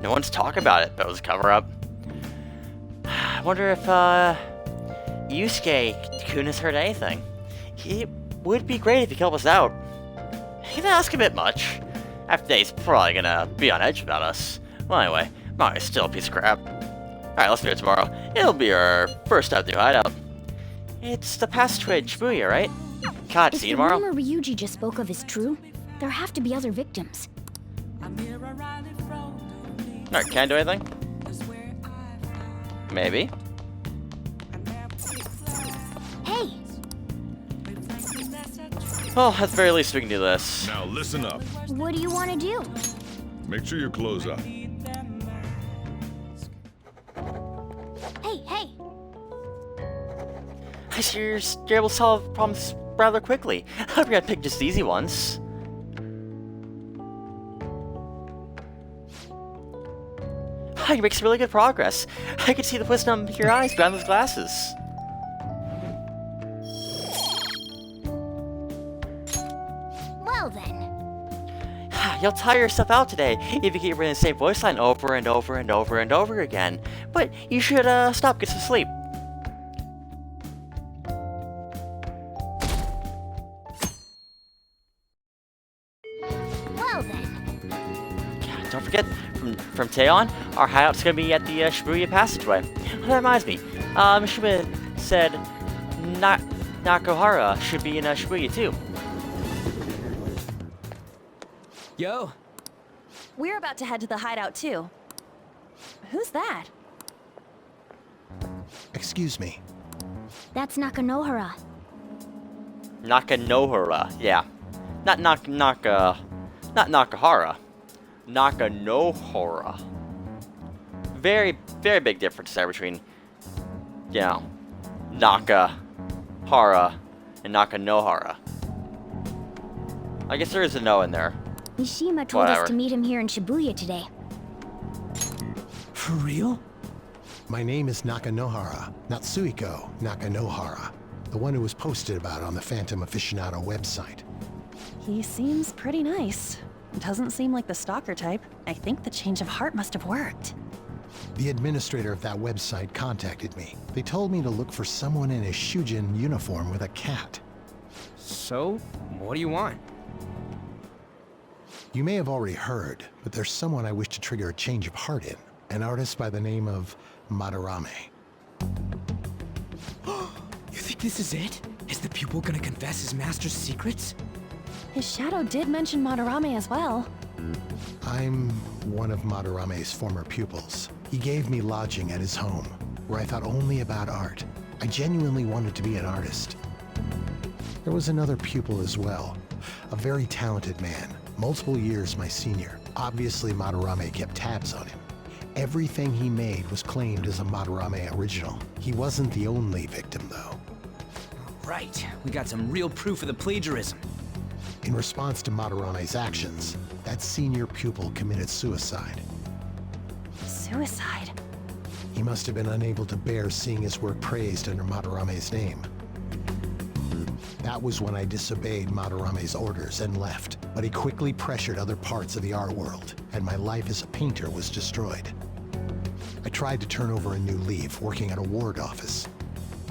No one's talking about it, but it was a cover-up. I wonder if Yusuke-kun has heard anything. It would be great if he could help us out. He didn't ask a bit much. After he's probably gonna be on edge about us. Well, anyway, Mario's still a piece of crap. Alright, let's do it tomorrow. It'll be our first time to hideout. It's the passageway at Shibuya, right? God, see you tomorrow. If the rumor Ryuji just spoke of is true, there have to be other victims. Alright, can I do anything? Maybe. Hey! Well, at the very least we can do this. Now listen up. What do you want to do? Make sure you close up. Hey! I see you're able to solve problems rather quickly. I hope you're gonna pick just the easy ones. You're making really good progress. I can see the wisdom in your eyes behind those glasses. Well then. You'll tire yourself out today if you keep reading the same voice line over and over and over and over again. But you should stop, get some sleep. Well then. Don't forget, from today on, our hideout's gonna be at the Shibuya passageway. That reminds me, Shibuya said Nakohara should be in Shibuya too. Yo! We're about to head to the hideout too. Who's that? Excuse me. That's Nakanohara. Nakanohara, yeah. Not Nakahara. Nakanohara. Very, very big difference there between, you know, Nakahara and Nakanohara. I guess there is a no in there. Mishima told us to meet him here in Shibuya today. For real? My name is Nakanohara, Natsuhiko Nakanohara, the one who was posted about on the Phantom Aficionado website. He seems pretty nice. Doesn't seem like the stalker type. I think the change of heart must have worked. The administrator of that website contacted me. They told me to look for someone in a Shujin uniform with a cat. So, what do you want? You may have already heard, but there's someone I wish to trigger a change of heart in. An artist by the name of Madarame. You think this is it? Is the pupil gonna confess his master's secrets? His shadow did mention Madarame as well. I'm one of Madarame's former pupils. He gave me lodging at his home, where I thought only about art. I genuinely wanted to be an artist. There was another pupil as well, a very talented man, multiple years my senior. Obviously, Madarame kept tabs on him. Everything he made was claimed as a Madarame original. He wasn't the only victim, though. Right, we got some real proof of the plagiarism. In response to Madarame's actions, that senior pupil committed suicide. Suicide? He must have been unable to bear seeing his work praised under Madarame's name. That was when I disobeyed Madarame's orders and left, but he quickly pressured other parts of the art world, and my life as a painter was destroyed. I tried to turn over a new leaf, working at a ward office,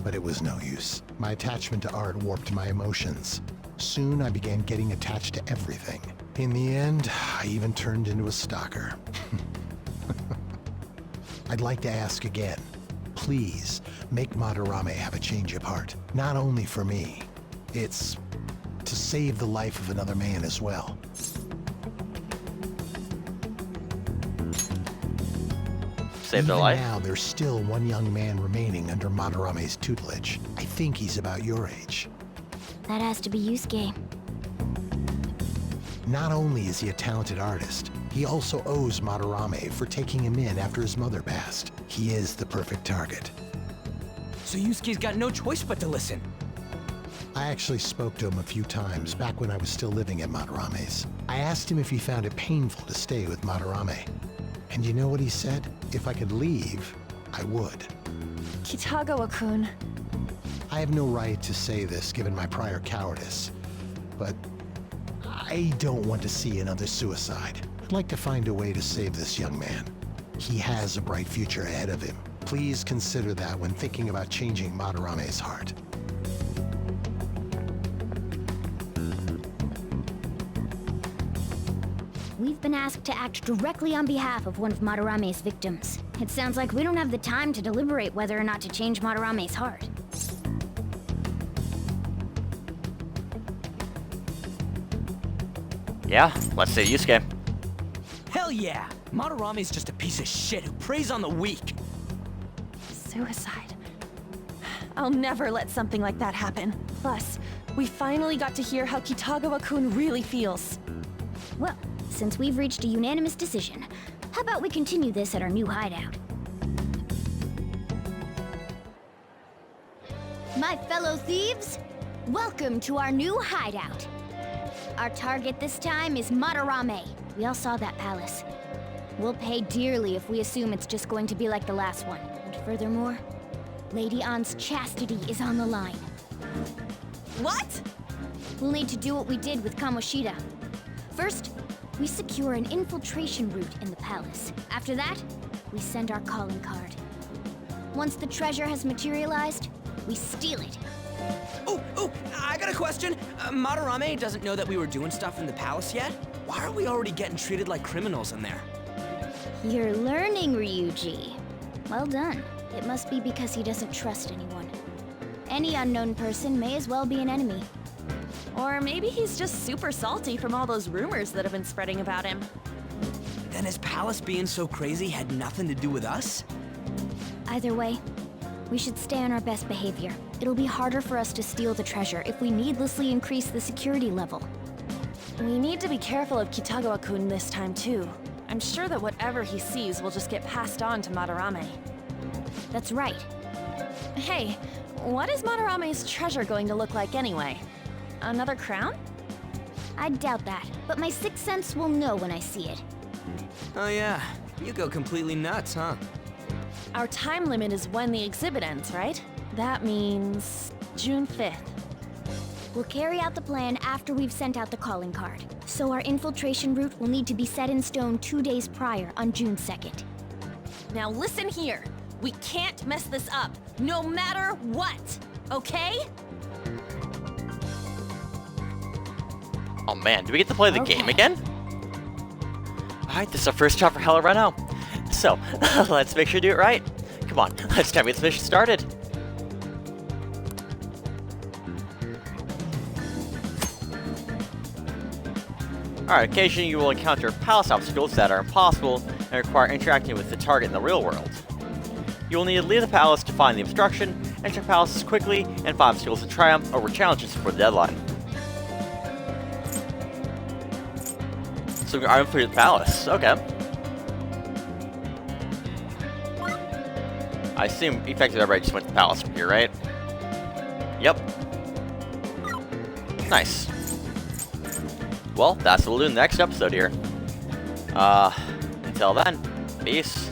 but it was no use. My attachment to art warped my emotions. Soon I began getting attached to everything. In the end, I even turned into a stalker. I'd like to ask again, please make Madarame have a change of heart. Not only for me, it's to save the life of another man as well. Save their life? Even now, there's still one young man remaining under Madarame's tutelage. I think he's about your age. That has to be Yusuke. Not only is he a talented artist, he also owes Madarame for taking him in after his mother passed. He is the perfect target. So Yusuke's got no choice but to listen. I actually spoke to him a few times back when I was still living at Madarame's. I asked him if he found it painful to stay with Madarame. And you know what he said? If I could leave, I would. Kitagawa-kun. I have no right to say this given my prior cowardice, but I don't want to see another suicide. I'd like to find a way to save this young man. He has a bright future ahead of him. Please consider that when thinking about changing Madarame's heart. We've been asked to act directly on behalf of one of Madarame's victims. It sounds like we don't have the time to deliberate whether or not to change Madarame's heart. Yeah, let's say Yusuke. Hell yeah! Madarame's just a piece of shit who preys on the weak. Suicide. I'll never let something like that happen. Plus, we finally got to hear how Kitagawa-kun really feels. Well, since we've reached a unanimous decision, how about we continue this at our new hideout? My fellow thieves, welcome to our new hideout. Our target this time is Madarame. We all saw that palace. We'll pay dearly if we assume it's just going to be like the last one. And furthermore, Lady Ann's chastity is on the line. What? We'll need to do what we did with Kamoshida. First, we secure an infiltration route in the palace. After that, we send our calling card. Once the treasure has materialized, we steal it. Oh, I got a question. Madarame doesn't know that we were doing stuff in the palace yet? Why are we already getting treated like criminals in there? You're learning, Ryuji. Well done. It must be because he doesn't trust anyone. Any unknown person may as well be an enemy. Or maybe he's just super salty from all those rumors that have been spreading about him. Then his palace being so crazy had nothing to do with us? Either way, we should stay on our best behavior. It'll be harder for us to steal the treasure if we needlessly increase the security level. We need to be careful of Kitagawa-kun this time too. I'm sure that whatever he sees will just get passed on to Madarame. That's right. Hey, what is Madarame's treasure going to look like anyway? Another crown? I doubt that, but my sixth sense will know when I see it. Oh yeah, you go completely nuts, huh? Our time limit is when the exhibit ends, right? That means June 5th. We'll carry out the plan after we've sent out the calling card. So our infiltration route will need to be set in stone 2 days prior on June 2nd. Now listen here. We can't mess this up, no matter what, okay? Oh man, do we get to play the game again? Alright, this is our first job for Hello Reno. So, let's make sure to do it right. Come on, let's get this mission started. Alright, occasionally you will encounter palace obstacles that are impossible and require interacting with the target in the real world. You will need to leave the palace to find the obstruction enter palaces quickly, and find obstacles to triumph over challenges before the deadline. So we are infiltrate the palace. Okay. I assume effectively everybody just went to the palace from here, right? Yep. Nice. Well, that's what we'll do in the next episode here. Until then, peace.